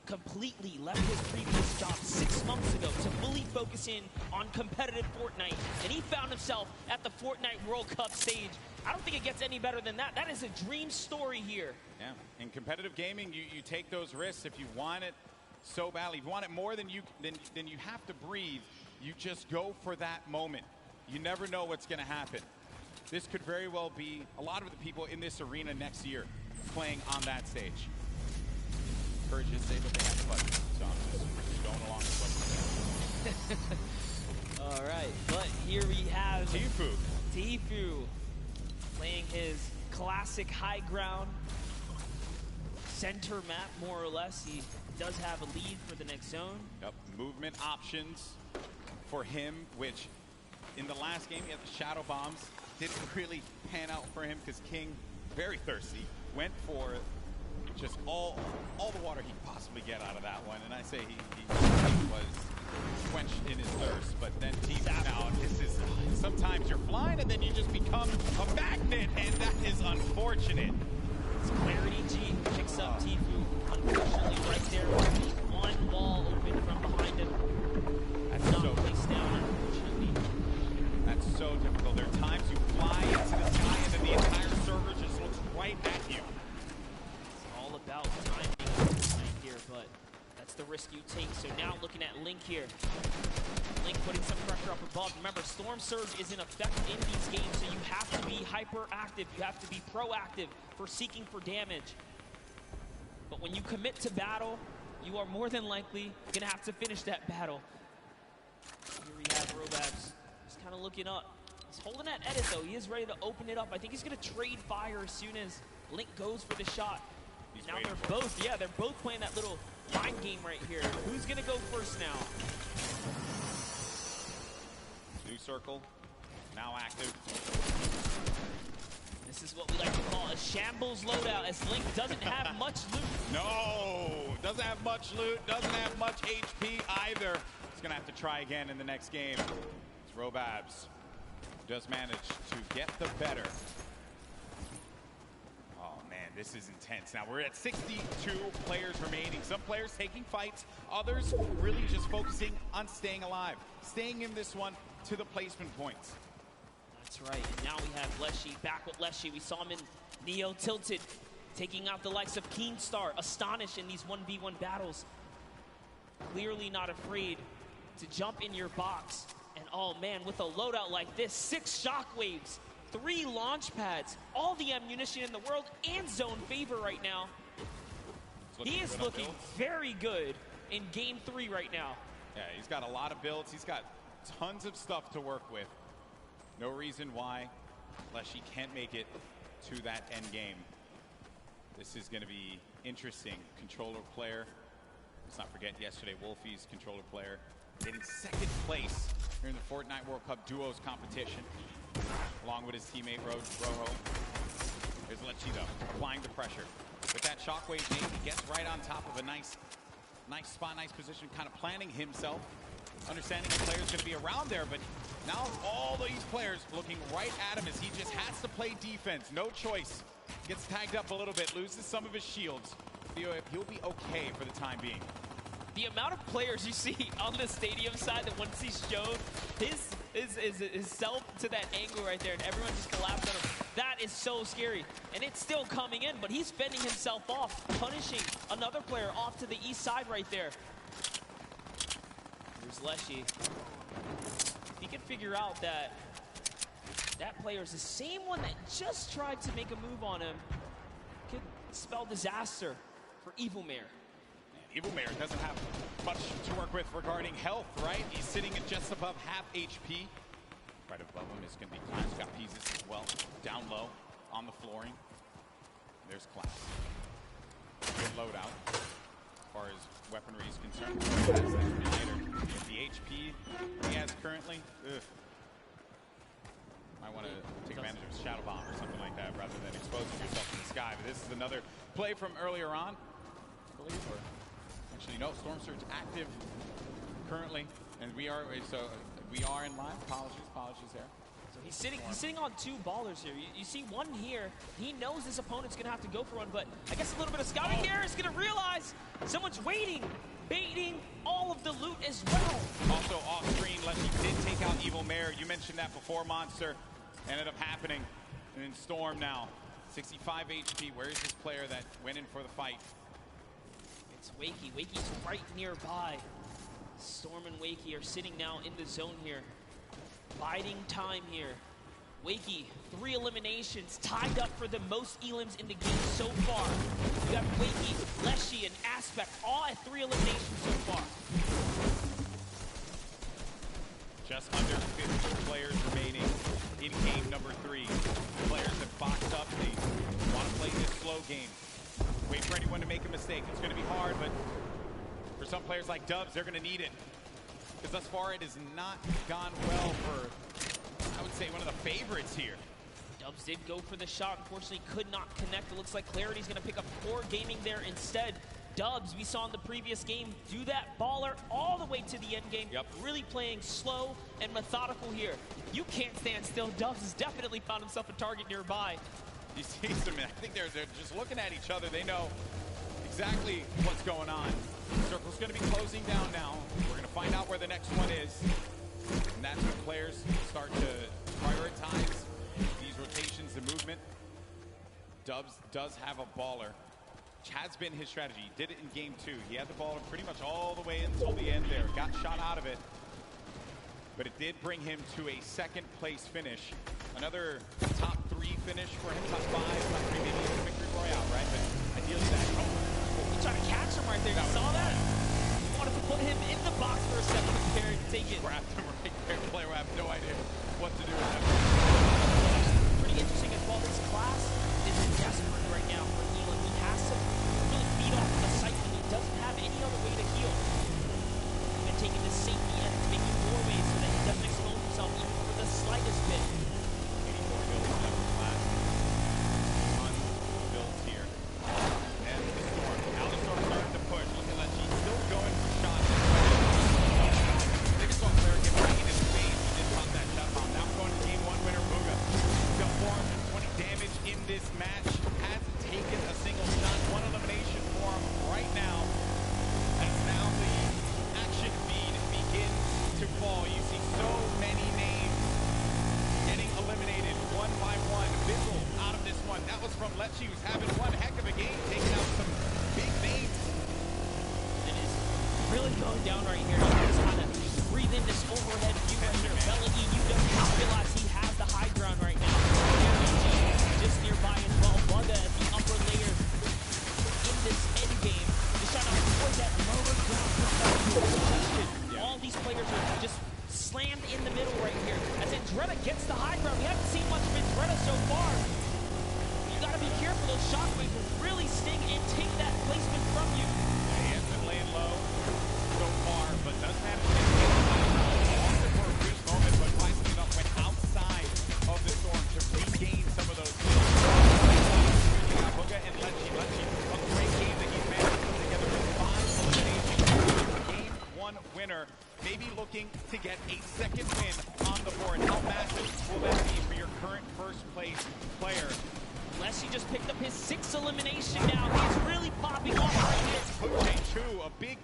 completely left his previous job 6 months ago to fully focus in on competitive Fortnite. And he found himself at the Fortnite World Cup stage. I don't think it gets any better than that. That is a dream story here. Yeah, in competitive gaming, you take those risks if you want it. so badly. If you want it more than you have to breathe, you just go for that moment. You never know what's going to happen. This could very well be a lot of the people in this arena next year playing on that stage. Courage is say what they have to button, so I'm just going along with what you said. All right, but here we have Tfue playing his classic high ground center map, more or less. He does have a lead for the next zone. Yep, movement options for him, which in the last game he had the shadow bombs. Didn't really pan out for him because King, very thirsty, went for just all the water he could possibly get out of that one. And I say he was quenched in his thirst, but then now this is, sometimes you're flying and then you just become a magnet, and that is unfortunate. It's Clarity G picks up Tfue, unfortunately right there. One wall open from behind him. That's so placed down, unfortunately. That's so difficult. There are times you fly into the sky and then the entire server just looks right at you. It's all about timing here, but that's the risk you take. So now looking at Link here. Link putting some pressure up above. Remember, Storm Surge is in effect in these games, so you have to be hyperactive. You have to be proactive for seeking for damage. But when you commit to battle, you are more than likely going to have to finish that battle. Here we have Robabs just kind of looking up. He's holding that edit, though. He is ready to open it up. I think he's going to trade fire as soon as Link goes for the shot. Now they're both playing that little mind game right here. Who's going to go first now? New circle, now active. This is what we like to call a shambles loadout, as Link doesn't have much loot. No, doesn't have much loot, doesn't have much HP either. He's gonna have to try again in the next game. It's Robabs who does manage to get the better. Oh man, this is intense. Now we're at 62 players remaining. Some players taking fights, others really just focusing on staying alive, staying in this one to the placement points. That's right, and now we have Leshy back with Leshy. We saw him in Neo Tilted, taking out the likes of Keenstar, Astonish in these 1v1 battles. Clearly not afraid to jump in your box. And oh man, with a loadout like this, 6 shockwaves, 3 launch pads, all the ammunition in the world, and zone favor right now. He is looking very good in game 3 right now. Yeah, he's got a lot of builds. He's got tons of stuff to work with. No reason why Leshy can't make it to that end game. This is going to be interesting. Controller player. Let's not forget yesterday Wolfie's controller player getting 2nd place here in the Fortnite World Cup Duos competition, along with his teammate Rojo. There's Leshy though, applying the pressure. With that shockwave nade, he gets right on top of a nice spot, nice position, kind of planning himself. Understanding the player's going to be around there, but now all these players looking right at him as he just has to play defense. No choice. Gets tagged up a little bit, loses some of his shields. He'll be okay for the time being. The amount of players you see on the stadium side that once he's shown his self to that angle right there, and everyone just collapsed on him. That is so scary. And it's still coming in, but he's fending himself off, punishing another player off to the east side right there. Here's Leshy. If he can figure out that player is the same one that just tried to make a move on him, could spell disaster for Evil Mare. Evil Mare doesn't have much to work with regarding health, right? He's sitting at just above half HP. Right above him is going to be Class. Got pieces as well. Down low on the flooring. There's Class. Good loadout as far as weaponry is concerned. With the HP he has currently, might want to take advantage of a shadow bomb or something like that rather than exposing yourself to the sky. But this is another play from earlier on, I believe, or actually no, Storm Surge active currently, and we are in line. Apologies there. So he's sitting on 2 ballers here. You see one here. He knows this opponent's gonna have to go for one, but I guess a little bit of scouting here is gonna realize someone's waiting, baiting all of the loot as well. Also off screen, Leshy did take out Evil Mare. You mentioned that before, Monster. Ended up happening. And in Storm now, 65 HP. Where is this player that went in for the fight? It's Wakey. Wakey's right nearby. Storm and Wakey are sitting now in the zone here. Biding time here. Wakey, 3 eliminations, tied up for the most elims in the game so far. You have Wakey, Leshy, and Aspect, all at 3 eliminations so far. Just under 50 players remaining in game number 3. Players have boxed up. They want to play this slow game. Wait for anyone to make a mistake. It's going to be hard, but for some players like Dubs, they're going to need it. Because thus far, it has not gone well for, I would say, one of the favorites here. Dubs did go for the shot. Unfortunately, could not connect. It looks like Clarity's going to pick up Core Gaming there instead. Dubs, we saw in the previous game, do that baller all the way to the end game. Yep. Really playing slow and methodical here. You can't stand still. Dubs has definitely found himself a target nearby. You see some, I think they're just looking at each other. They know exactly what's going on. Circle's going to be closing down now. We're going to find out where the next one is. And that's when players start to prioritize these rotations, the movement. Dubs does have a baller, which has been his strategy. He did it in game 2. He had the baller pretty much all the way until the end there. Got shot out of it. But it did bring him to a 2nd place finish. Another top 3 finish for him, top 5, top 3, maybe it's a victory royale, right? But ideally that. You tried to catch him right there. You saw that? You wanted to put him in the box for a second and take it. Grabbed him right there. Player will have no idea what to do with him. Pretty interesting as well. This class is desperate right now for healing. He has to really feed off the site when he doesn't have any other way to heal. And taking the safety and making more ways so that he doesn't expose himself even for the slightest bit. 84 builds left in class. Tons of builds here. And the Storm. Now the Storm starting to push. Look at that. She's still going for shots. They just saw Claire get right in his face. He did pop that shot bomb. Now we're going to game 1 winner, Booga. He's got 420 damage in this match. Hasn't taken a single shot. 1 elimination for him right now. As now the action feed begins to fall. You see so many names getting eliminated one by one. Bizzle out of this one. That was from Lechy, who's having one heck of a game, taking out some big names. It is really going down right here. You just kind of breathe in this overhead view right here. Melody, you don't realize he has the high ground right now. Just nearby as well. Bugga at the upper layer in this end game. Just trying to avoid that lower ground protection. All these players are just slammed in the middle right here. As Andretta gets the high ground. We haven't seen much of Andretta so far. You got to be careful. Those shockwaves will really sting and take that placement from you. He has been laying low so far, but doesn't have to get the high ground. Lost it for a brief moment, but wisely enough went outside of the Storm to regain some of those kills. Booga and Lechy. Lechy, a great game that he's managed to put together with 5 eliminations. Game 1 winner. Maybe looking to get a 2nd win on the board. How massive will that be for your current 1st place player? Leshy just picked up his 6th elimination now. He's really popping off right here. Puche too, a big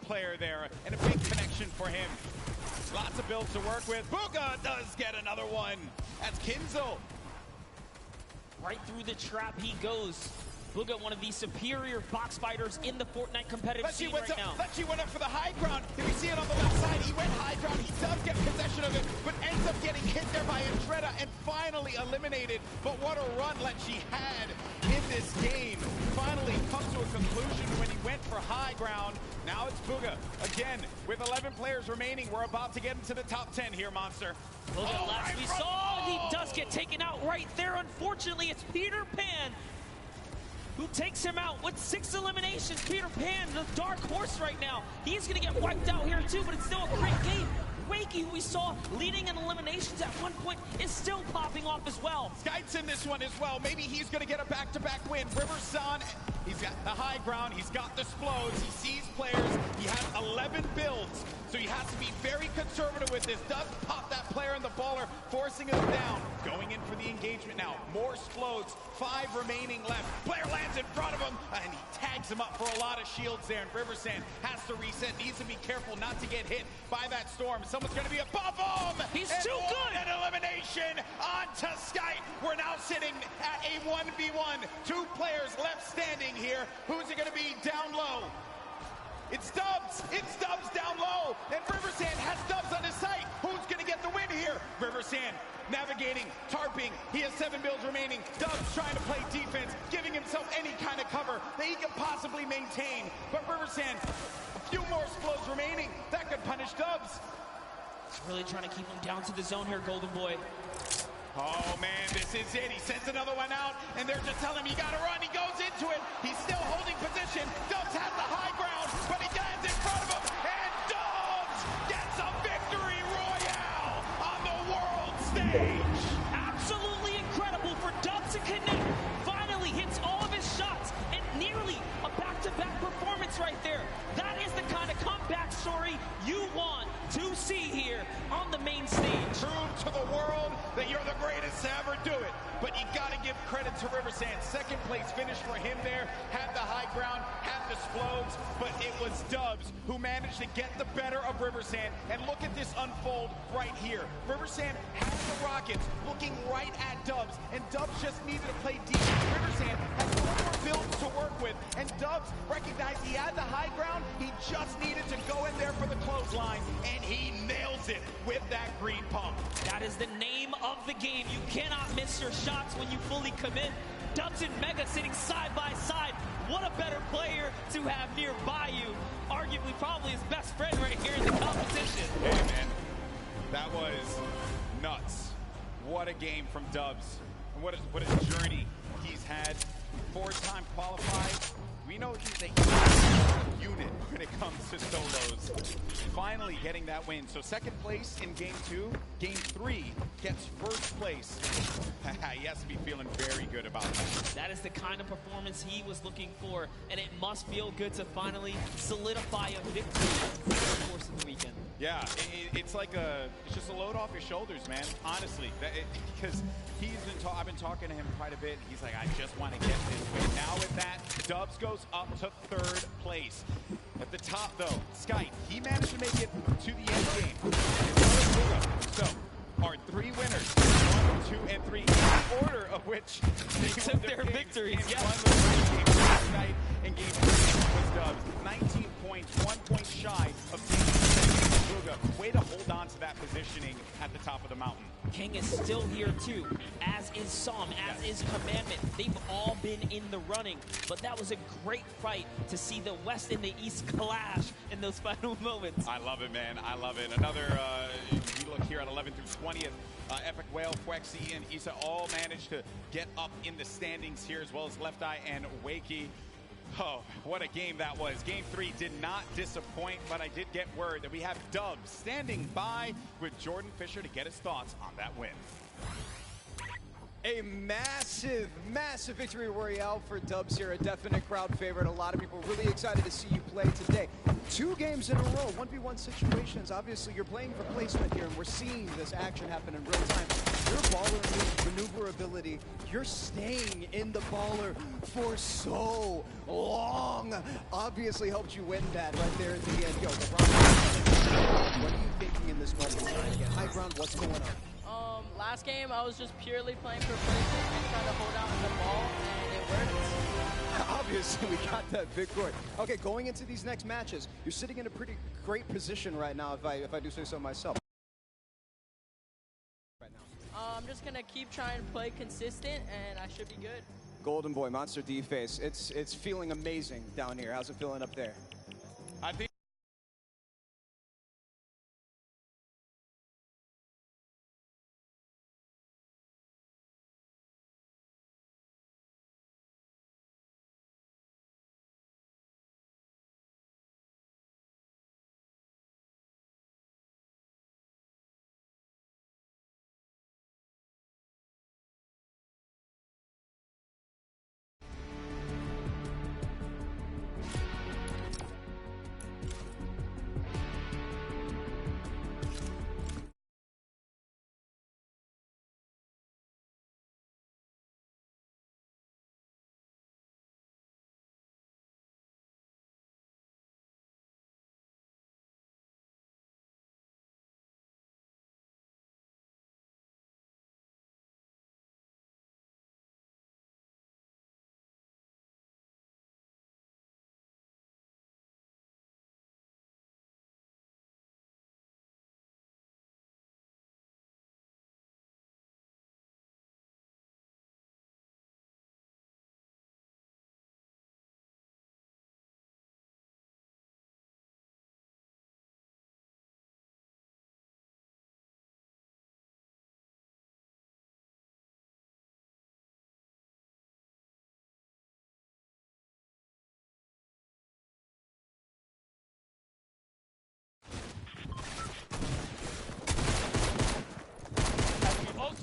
player there, and a big connection for him. Lots of builds to work with. Booga does get another one. That's Kinzel. Right through the trap he goes. Booga, one of the superior box fighters in the Fortnite competitive scene right now. Lechy went up for the high ground. If you see it on the left side, he went high ground. He does get possession of it, but ends up getting hit there by Andretta and finally eliminated. But what a run Lechy had in this game. Finally comes to a conclusion when he went for high ground. Now it's Booga. Again, with 11 players remaining, we're about to get into the top 10 here, Monster. Booga, last we saw, he does get taken out right there. Unfortunately, it's Peter Pan who takes him out with 6 eliminations. Peter Pan, the dark horse right now. He's going to get wiped out here too, but it's still a great game. Wakey, who we saw leading in eliminations at one point, is still popping off as well. Skyte's in this one as well. Maybe he's going to get a back-to-back win. Riverson, he's got the high ground. He's got the explodes. He sees players. He has 11 builds, so he has to be very conservative with this. Does pop that player in the baller, forcing him down. Going in for the engagement now. More explodes. 5 remaining left. Player lands in front of him, and he tags him up for a lot of shields there. And Riverson has to reset. Needs to be careful not to get hit by that storm. Someone's going to be above him. He's too good. An elimination onto Skype. We're now sitting at a 1v1. 2 players left standing here. Who's it going to be down low? It's Dubs. It's Dubs down low. And Riversand has Dubs on his sight. Who's going to get the win here? Riversand navigating, tarping. He has 7 builds remaining. Dubs trying to play defense, giving himself any kind of cover that he can possibly maintain. But Riversand, a few more explodes remaining. That could punish Dubs. Really trying to keep him down to the zone here, Golden Boy. Oh man, this is it. He sends another one out, and they're just telling him you gotta run. He goes into it. He's still holding position. Dubs has the high ground, but he lands in front of him, and Dubs gets a victory royale on the world stage. Absolutely incredible for Dubs to connect. Finally hits all of his shots, and nearly a back-to-back performance right there. That is the kind of comeback story you want to see here on the main stage. Prove to the world that you're the greatest to ever do it. But you gotta give credit to Riversand. Second place finish for him there. Had the high ground, had the explodes, but it was Dubs who managed to get the better of Riversand. And look at this unfold right here. Riversand has the rockets looking right at Dubs, and Dubs just needed to play deep. Riversand has 4 more builds to work with, and Dubs recognized he had the high ground. He just needed to go in there for the clothesline, and he nails it with that green pump. That is the name of the game. You cannot miss your shots when you fully commit. Dubs and Mega sitting side by side. What a better player to have nearby you. Arguably probably his best friend right here in the competition. Hey man, that was nuts. What a game from Dubs. And what a journey he's had. 4-time qualified. We know he's a unit when it comes to solos. Finally getting that win. So second place in game 2. Game 3 gets first place. He has to be feeling very good about that. That is the kind of performance he was looking for, and it must feel good to finally solidify a victory over the course of the weekend. Yeah, it's like it's just a load off your shoulders, man. Honestly, because I've been talking to him quite a bit. He's like, I just want to get this win. Now with that, Dubs goes up to 3rd place. At the top, though, Skype, he managed to make it to the end game. So, our 3 winners, 1, 2, and 3, in order of which they took their victories. Game 1 was Skype, and game 3 was Dubs. 19 points, 1 point shy of Buga. Way to hold on to that positioning at the top of the mountain. King is still here too, as is Psalm, as is Commandment. They've all been in the running, but that was a great fight to see the West and the East clash in those final moments. I love it, man. I love it. Another, you look here at 11th through 20th. Epic Whale, Quexy, and Issa all managed to get up in the standings here, as well as Left Eye and Wakey. Oh, what a game that was. Game 3 did not disappoint, but I did get word that we have Dubs standing by with Jordan Fisher to get his thoughts on that win. A massive, massive victory royale for Dubs here. A definite crowd favorite. A lot of people really excited to see you play today. 2 games in a row, 1v1 situations. Obviously, you're playing for placement here, and we're seeing this action happen in real time. Your baller maneuverability, you're staying in the baller for so long. Obviously helped you win that right there at the end. Yo, what are you thinking in this moment? Trying to get high ground, what's going on? Last game, I was just purely playing for placement and trying to hold out on the ball, and it worked. Obviously, we got that victory. Okay, going into these next matches, you're sitting in a pretty great position right now, if I do say so myself. Right now. I'm just going to keep trying to play consistent, and I should be good. Golden Boy, Monster D-Face, it's feeling amazing down here. How's it feeling up there? I think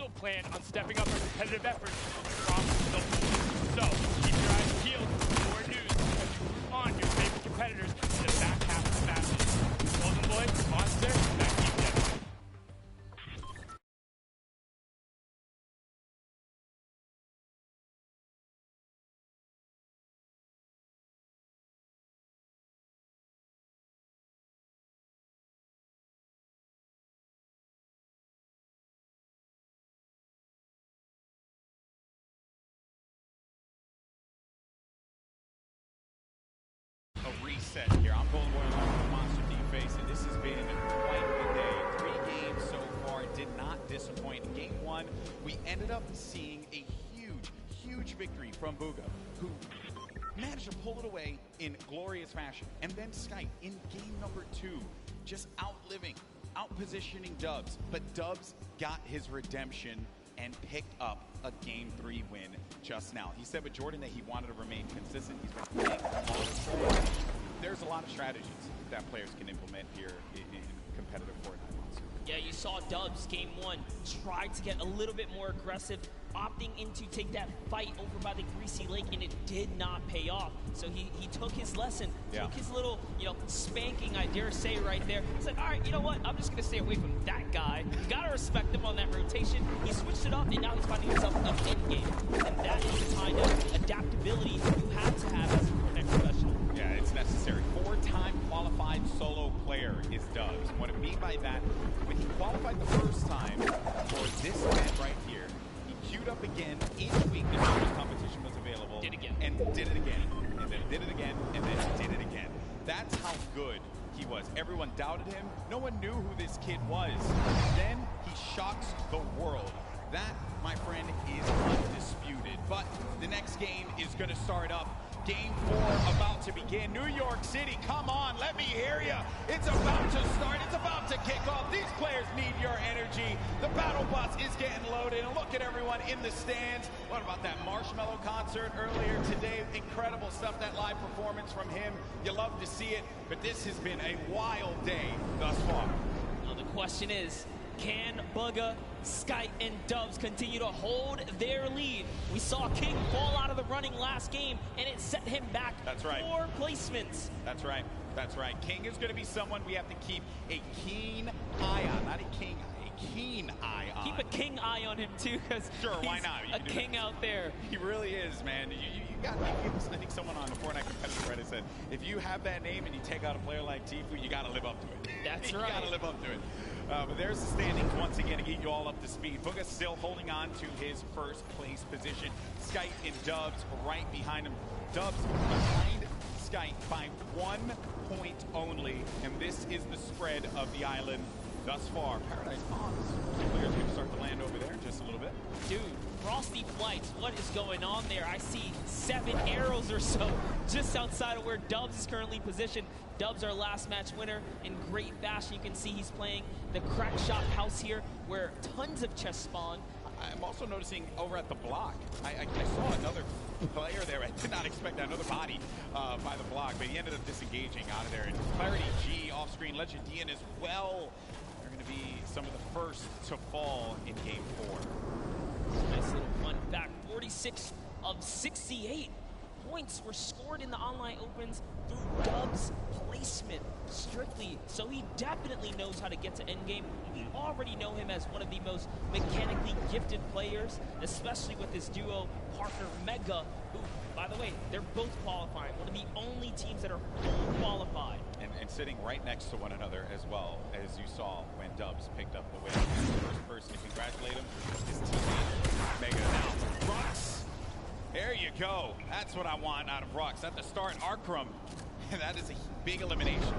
don't plan on stepping up our competitive efforts across the board. So, keep your eyes peeled for more news as you root on your favorite competitors in the back half of the matches. Golden Boy, Monster, back to you, Devin. A reset here. I'm Golden Boy along with Monster D-Face, and this has been quite a day. 3 games so far did not disappoint. In game 1, we ended up seeing a huge victory from Booga, who managed to pull it away in glorious fashion. And then Skype in game number 2, just outpositioning Dubs. But Dubs got his redemption and picked up a game 3 win just now. He said with Jordan that he wanted to remain consistent. He's been playing all the time. There's a lot of strategies that players can implement here in competitive Fortnite. Yeah, you saw Dubs game 1 try to get a little bit more aggressive, opting in to take that fight over by the Greasy Lake, and it did not pay off. So he took his lesson, took his little, spanking, I dare say, right there. He said, all right, you know what? I'm just going to stay away from that guy. You got to respect him on that rotation. He switched it up, and now he's finding himself up in game. And that is the kind of adaptability you have to have as a Fortnite professional. Yeah, it's necessary. 4-time qualified solo player is Dubs. And what I mean by that, when he qualified the first time for this event right here, he queued up again each week as soon as competition was available. Did again. And did it again. And then did it again. And then did it again. That's how good he was. Everyone doubted him. No one knew who this kid was. And then he shocks the world. That, my friend, is undisputed. But the next game is going to start up. Game 4 about to begin. New York City, come on, let me hear you. It's about to start. It's about to kick off. These players need your energy. The battle bus is getting loaded. And look at everyone in the stands. What about that Marshmallow concert earlier today? Incredible stuff, that live performance from him. You love to see it, but this has been a wild day thus far. Well, the question is, can Bugga, Skype, and Dubs continue to hold their lead? We saw King fall out of the running last game, and it set him back 4 placements. That's right. That's right. King is going to be someone we have to keep a keen eye on. Not a king eye, a keen eye on. Keep a king eye on him, too, because why not? A king out there. He really is, man. You got, I think someone on the Fortnite competitive Reddit said, if you have that name and you take out a player like Tifu, you got to live up to it. That's you right. got to live up to it. But there's the standings once again to get you all up to speed. Booga still holding on to his first place position. Skype and Dubs right behind him. Dubs behind Skype by 1 point only. And this is the spread of the island thus far. Paradise Palms. Players going to start to land over there in just a little bit. Dude, Frosty Flights, what is going on there? I see 7 arrows or so just outside of where Dubs is currently positioned. Dubs, our last match winner, in great fashion. You can see he's playing the crack shot house here, where tons of chests spawn. I'm also noticing over at the block, I saw another player there. I did not expect that, another body by the block, but he ended up disengaging out of there. And Clarity G off screen, Legendian as well. They're going to be some of the first to fall in game 4. Nice little fun fact, 46 of 68 points were scored in the online opens through Dubs' placement strictly. So he definitely knows how to get to endgame. We already know him as one of the most mechanically gifted players, especially with his duo partner Mega, who, by the way, they're both qualifying. One of the only teams that are full qualified. And sitting right next to one another as well, as you saw when Dubs picked up the win. The first person to congratulate him, his teammate Mega. Now, Rux, there you go. That's what I want out of Rux. At the start, Arkrum. That is a big elimination.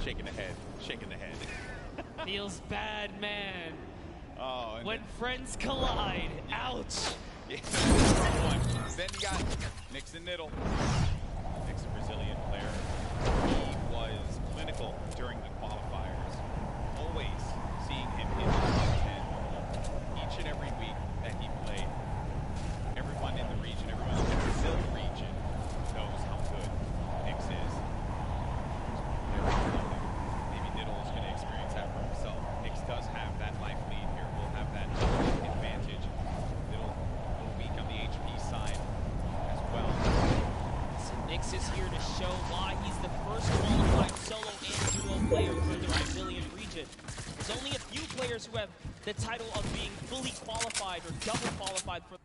Shaking the head, shaking the head. Feels bad, man. Oh, when friends collide, ouch. Yeah, then you got Nixon Niddle. Nixon, Brazilian player. He was clinical during the qualifiers. Always seeing him in the top 10 each and every week that he played. Everyone in the region, everyone in the Brazil region knows how good Nix is. Maybe Niddle is going to experience that for himself. Nix does have that life lead here. We'll have that advantage the title of being fully qualified or double qualified for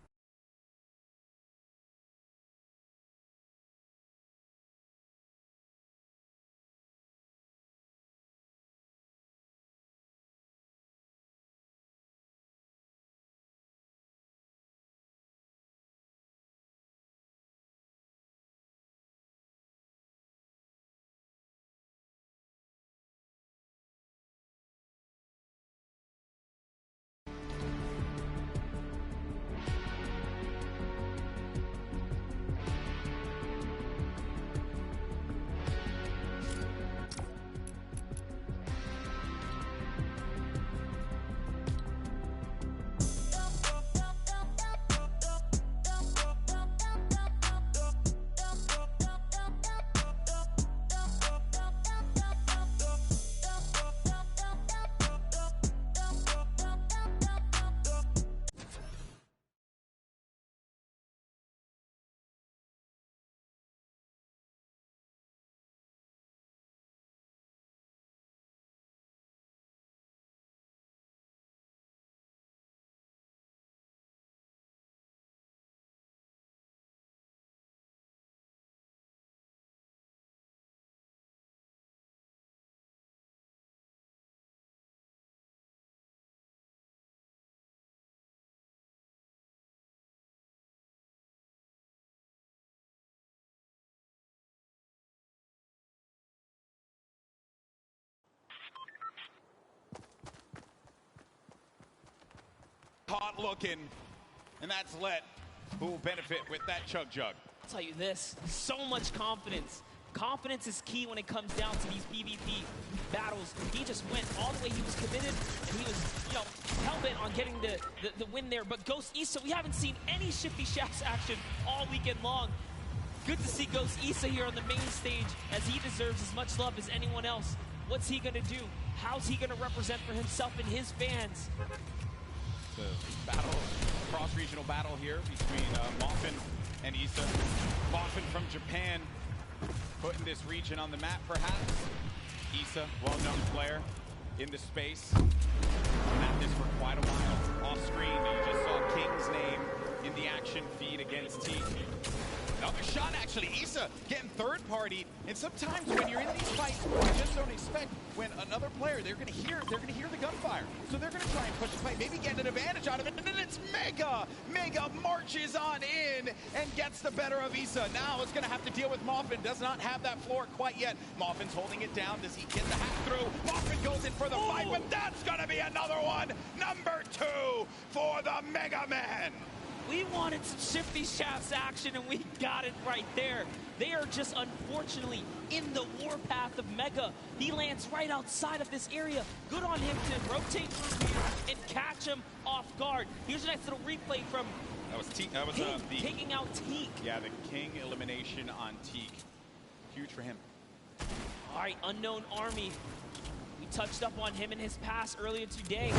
Hot looking, and that's Let, who will benefit with that chug jug. I'll tell you this, so much confidence. Confidence is key when it comes down to these PvP battles. He just went all the way, he was committed, and he was, you know, hell-bent on getting the win there. But Ghost Issa, we haven't seen any Shifty Shafts action all weekend long. Good to see Ghost Issa here on the main stage, as he deserves as much love as anyone else. What's he gonna do? How's he gonna represent for himself and his fans? The battle, cross-regional battle here between Moffin and Issa. Moffin from Japan, putting this region on the map perhaps. Issa, well-known player in the space. Been at this for quite a while. Off screen, you just saw King's name in the action feed against Teak. Another shot, actually. Issa getting third-partied, and sometimes when you're in these fights, you just don't expect when another player, they're gonna hear the gunfire, so they're gonna try and push the fight, maybe get an advantage out of it, and then it's Mega. Mega marches on in and gets the better of Issa. Now it's gonna have to deal with Moffin. Does not have that floor quite yet. Moffin's holding it down. Does he get the hack through? Moffin goes in for the fight, but that's gonna be another one. Number 2 for the Mega Man. We wanted some Shifty Shafts action, and we got it right there. They are just, unfortunately, in the warpath of Mega. He lands right outside of this area. Good on him to rotate through here and catch him off guard. Here's a nice little replay from the taking out Teak. Yeah, the King elimination on Teak. Huge for him. All right, Unknown Army. We touched up on him in his pass earlier today.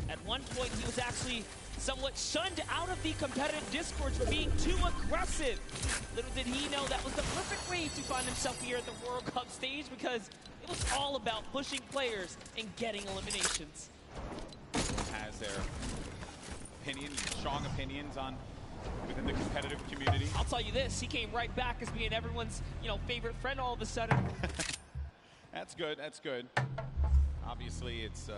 At one point, he was actually somewhat shunned out of the competitive discourse for being too aggressive. Little did he know that was the perfect way to find himself here at the World Cup stage, because it was all about pushing players and getting eliminations. Has their opinions, strong opinions on within the competitive community. I'll tell you this, he came right back as being everyone's, you know, favorite friend all of a sudden. That's good, that's good. Obviously, it's,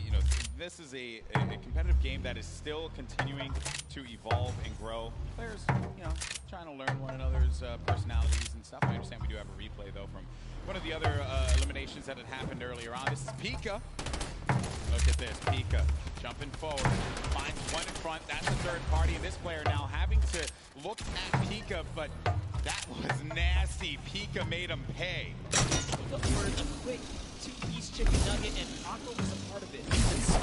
you know, this is a competitive game that is still continuing to evolve and grow. Players, you know, trying to learn one another's personalities and stuff. I understand we do have a replay, though, from one of the other eliminations that had happened earlier on. This is Pika. Look at this, Pika jumping forward, finds one in front. That's the third party, and this player now having to look at Pika, but that was nasty. Pika made him pay. Look for a quick two-piece chicken nugget, and Aqua was a part of it. And so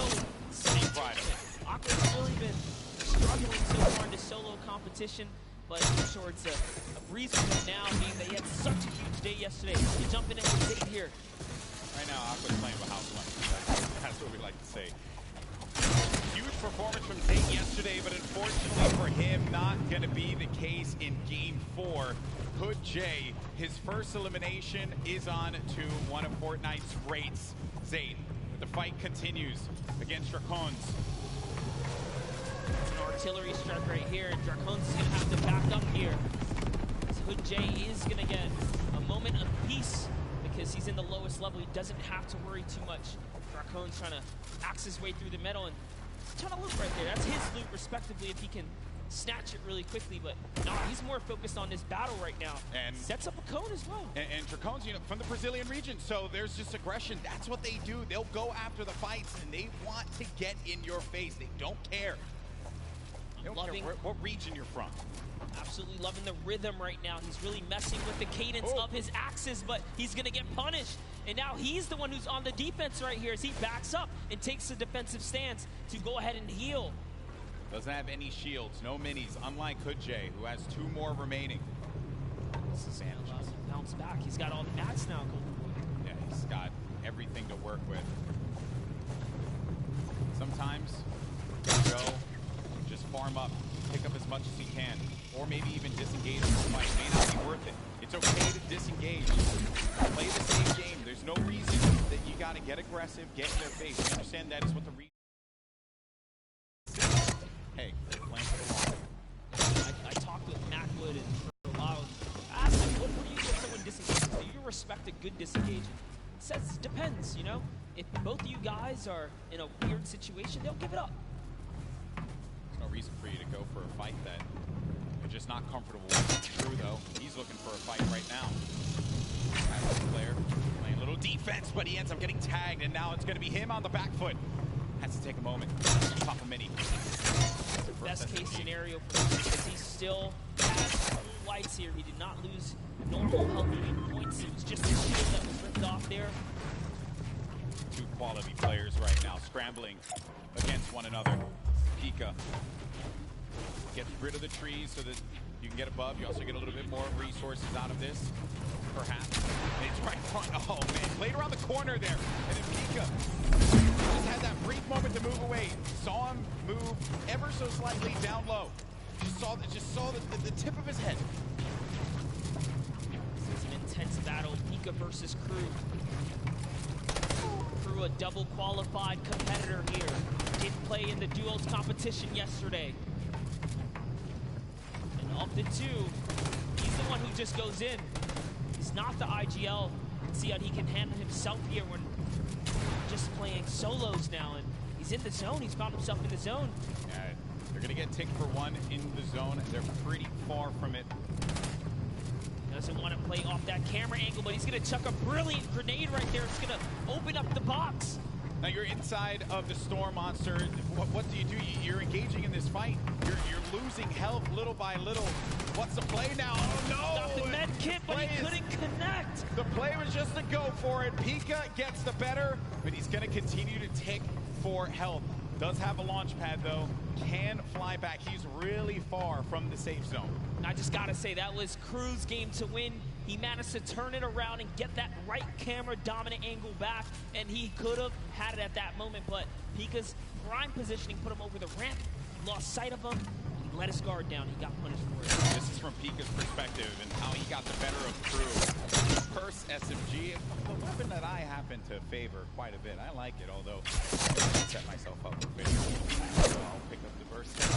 Aqua's really been struggling so far in the solo competition, but I'm sure it's a breeze for him now, being that he had such a huge day yesterday. He's jumping in with Zane here. Right now, Aqua's playing with house money. That's what we like to say. Huge performance from Zane yesterday, but unfortunately for him, not going to be the case in Game 4. Hood J, his first elimination is on to one of Fortnite's greats, Zane. With the fight continues against Dracons. It's an artillery strike right here, and Dracons is gonna have to back up here. Hood J is gonna get a moment of peace because he's in the lowest level. He doesn't have to worry too much. Dracons trying to axe his way through the metal and a ton of loot right there. That's his loot, respectively, if he can snatch it really quickly. But no, he's more focused on this battle right now. And sets up a cone as well. And Dracons, you know, from the Brazilian region, so there's just aggression. That's what they do. They'll go after the fights, and they want to get in your face. They don't care. They don't care what region you're from. Absolutely loving the rhythm right now. He's really messing with the cadence of his axes, but he's going to get punished. And now he's the one who's on the defense right here as he backs up and takes a defensive stance to go ahead and heal. Doesn't have any shields, no minis, unlike Hood J, who has 2 more remaining. This is bounce back. He's got all the mats now, Golden Boy. Yeah, he's got everything to work with. Sometimes you go, just farm up, pick up as much as you can, or maybe even disengage from the fight. It may not be worth it. It's okay to disengage. Play the same game. There's no reason that you got to get aggressive, get in their face. You understand that is what the reason. Hey, playing for the long. I talked with Matt Wood and for a while. I asked him, what do you think someone disengages? Do you respect a good disengagement? He says it depends, you know? If both of you guys are in a weird situation, they'll give it up. There's no reason for you to go for a fight that you're just not comfortable with. True, though. He's looking for a fight right now. Player playing a little defense, but he ends up getting tagged, and now it's going to be him on the back foot. Has to take a moment. Pop a mini. Best case scenario for him because he still has full lights here. He did not lose normal health points. It was just his shield that was ripped off there. 2 quality players right now scrambling against one another. Pika gets rid of the trees so that you can get above. You also get a little bit more resources out of this, perhaps. And it's right in front. Oh, man. Played around the corner there. And then Pika just had that brief moment to move away. Saw him move ever so slightly down low. Just saw the tip of his head. This is an intense battle. Pika versus Crew. Crew, a double qualified competitor here. Did play in the duels competition yesterday. And of the 2, he's the one who just goes in. He's not the IGL. See how he can handle himself here when just playing solos now, and he's in the zone. He's found himself in the zone. Yeah, they're gonna get ticked for 1 in the zone. They're pretty far from it. Doesn't want to play off that camera angle, but he's gonna chuck a brilliant grenade right there. It's gonna open up the box. Now you're inside of the Storm Monster. What do you do? You're engaging in this fight. You're losing health little by little. What's the play now? Oh no! Got the med kit, but he couldn't connect. The play was just to go for it. Pika gets the better, but he's going to continue to tick for health. Does have a launch pad though. Can fly back. He's really far from the safe zone. I just gotta say, that was Crew's game to win. He managed to turn it around and get that right camera dominant angle back, and he could have had it at that moment, but Pika's prime positioning put him over the ramp. He lost sight of him. He let his guard down. He got punished for it. This is from Pika's perspective and how he got the better of Crew. Curse SMG, the weapon that I happen to favor quite a bit. I like it, although I set myself up for favorite. So I'll pick up the burst. It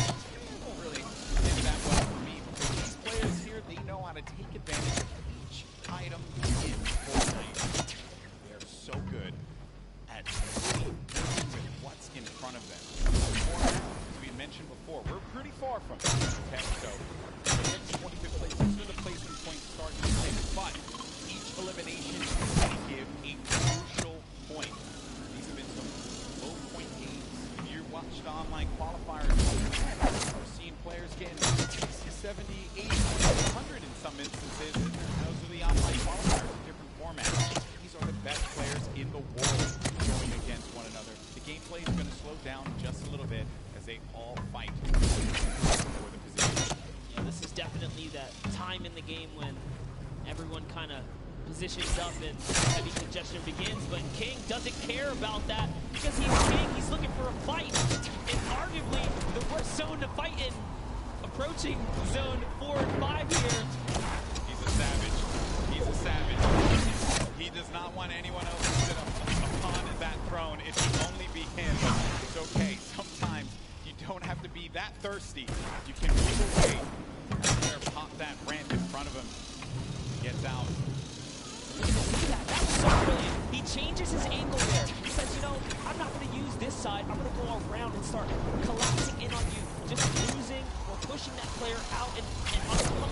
won't really end that well for me because these players here, they know how to take advantage of each item in Fortnite. They're so good at really working with what's in front of them. As we mentioned before, we're pretty far from it. Okay, so the next 25th place, these are the placement points starting to take, but each elimination is going to give a crucial point. These have been some low point games. If you watched online qualifiers, we're seeing players getting 60, 70, 80, 100 in some instances. Those are the online qualifiers in different formats. These are the best players in the world going against one another. The gameplay is going to slow down just a little bit as they all fight for the position. Yeah, this is definitely that time in the game when everyone kind of positions up and heavy congestion begins, but King doesn't care about that because he's King. He's looking for a fight in arguably the worst zone to fight in, approaching zone 4 and 5 here. He's a savage. He's a savage. He does not want anyone else to sit upon that throne. It should only be him. It's okay. Sometimes you don't have to be that thirsty. You can move away. There, pop that ramp in front of him. Gets out. That was so brilliant. He changes his angle there. He says, you know, I'm not going to use this side. I'm going to go around and start collapsing in on you. Just losing or pushing that player out in uncomfortable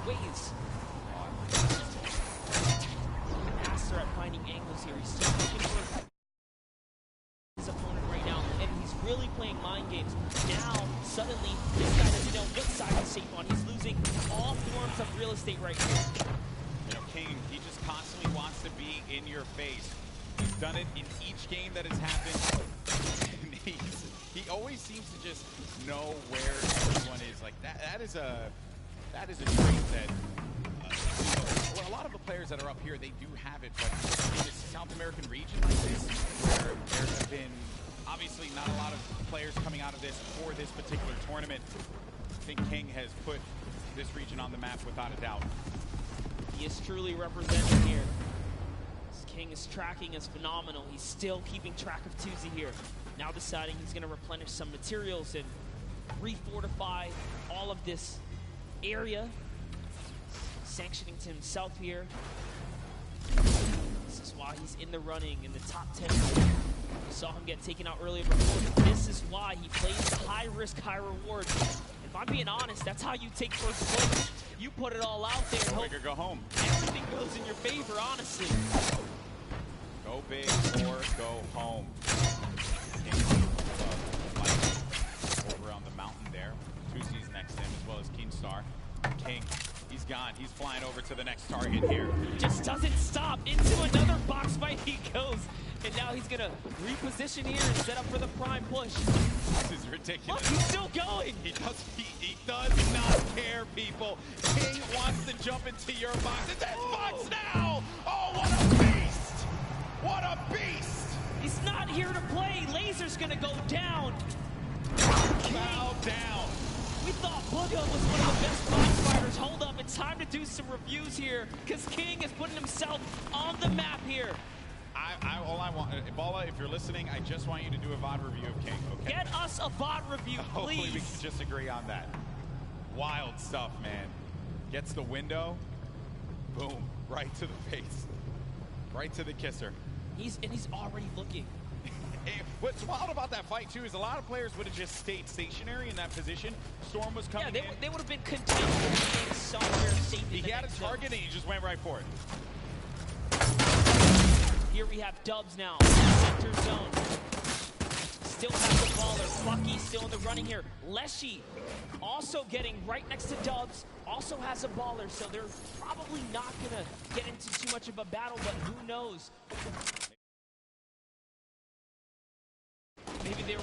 ways. Master at finding angles here. He's still looking for his opponent right now, and he's really playing mind games. Now, suddenly, this guy doesn't know what side he's safe on. He's losing all forms of real estate right here. You know, King, he just constantly wants to be in your face. He's done it in each game that has happened. He always seems to just know where everyone is. Like that is a trait that well, a lot of the players that are up here, they do have it, but in this South American region like this, where there have been obviously not a lot of players coming out of this for this particular tournament, I think King has put this region on the map without a doubt. He is truly represented here. This King's tracking is phenomenal. He's still keeping track of Tuesday here. Now deciding he's going to replenish some materials and refortify all of this area. Sanctioning to himself here. This is why he's in the running in the top 10. We saw him get taken out earlier before. This is why he plays high risk, high reward. If I'm being honest, that's how you take first place. You put it all out there and hope go home. Everything goes in your favor, honestly. Go big or go home. Over on the mountain there. Tuesday's next to him, as well as Keenstar. King, he's gone. He's flying over to the next target here. Just doesn't stop. Into another box fight he goes. And now he's going to reposition here and set up for the prime push. This is ridiculous. Look, he's still going. He does not care, people. King wants to jump into your box. It's his box now! Oh, what a beast! What a beast! He's not here to play. Laser's going to go down. Bow down. We thought Bugga was one of the best box fighters. Hold up, it's time to do some reviews here, because King is putting himself on the map here. All I want, Ebola, if you're listening, I just want you to do a VOD review of King, okay? Get us a VOD review, please. Hopefully we can just agree on that. Wild stuff, man. Gets the window, boom, right to the face. Right to the kisser. He's already looking. What's wild about that fight, too, is a lot of players would have just stayed stationary in that position. Storm was coming in. They would have been content with being somewhere safe. He had a target and he just went right for it. Here we have Dubs now. Center zone. Still has the baller. Lucky still in the running here. Leshy also getting right next to Dubs. Also has a baller, so they're probably not going to get into too much of a battle, but who knows? Maybe they were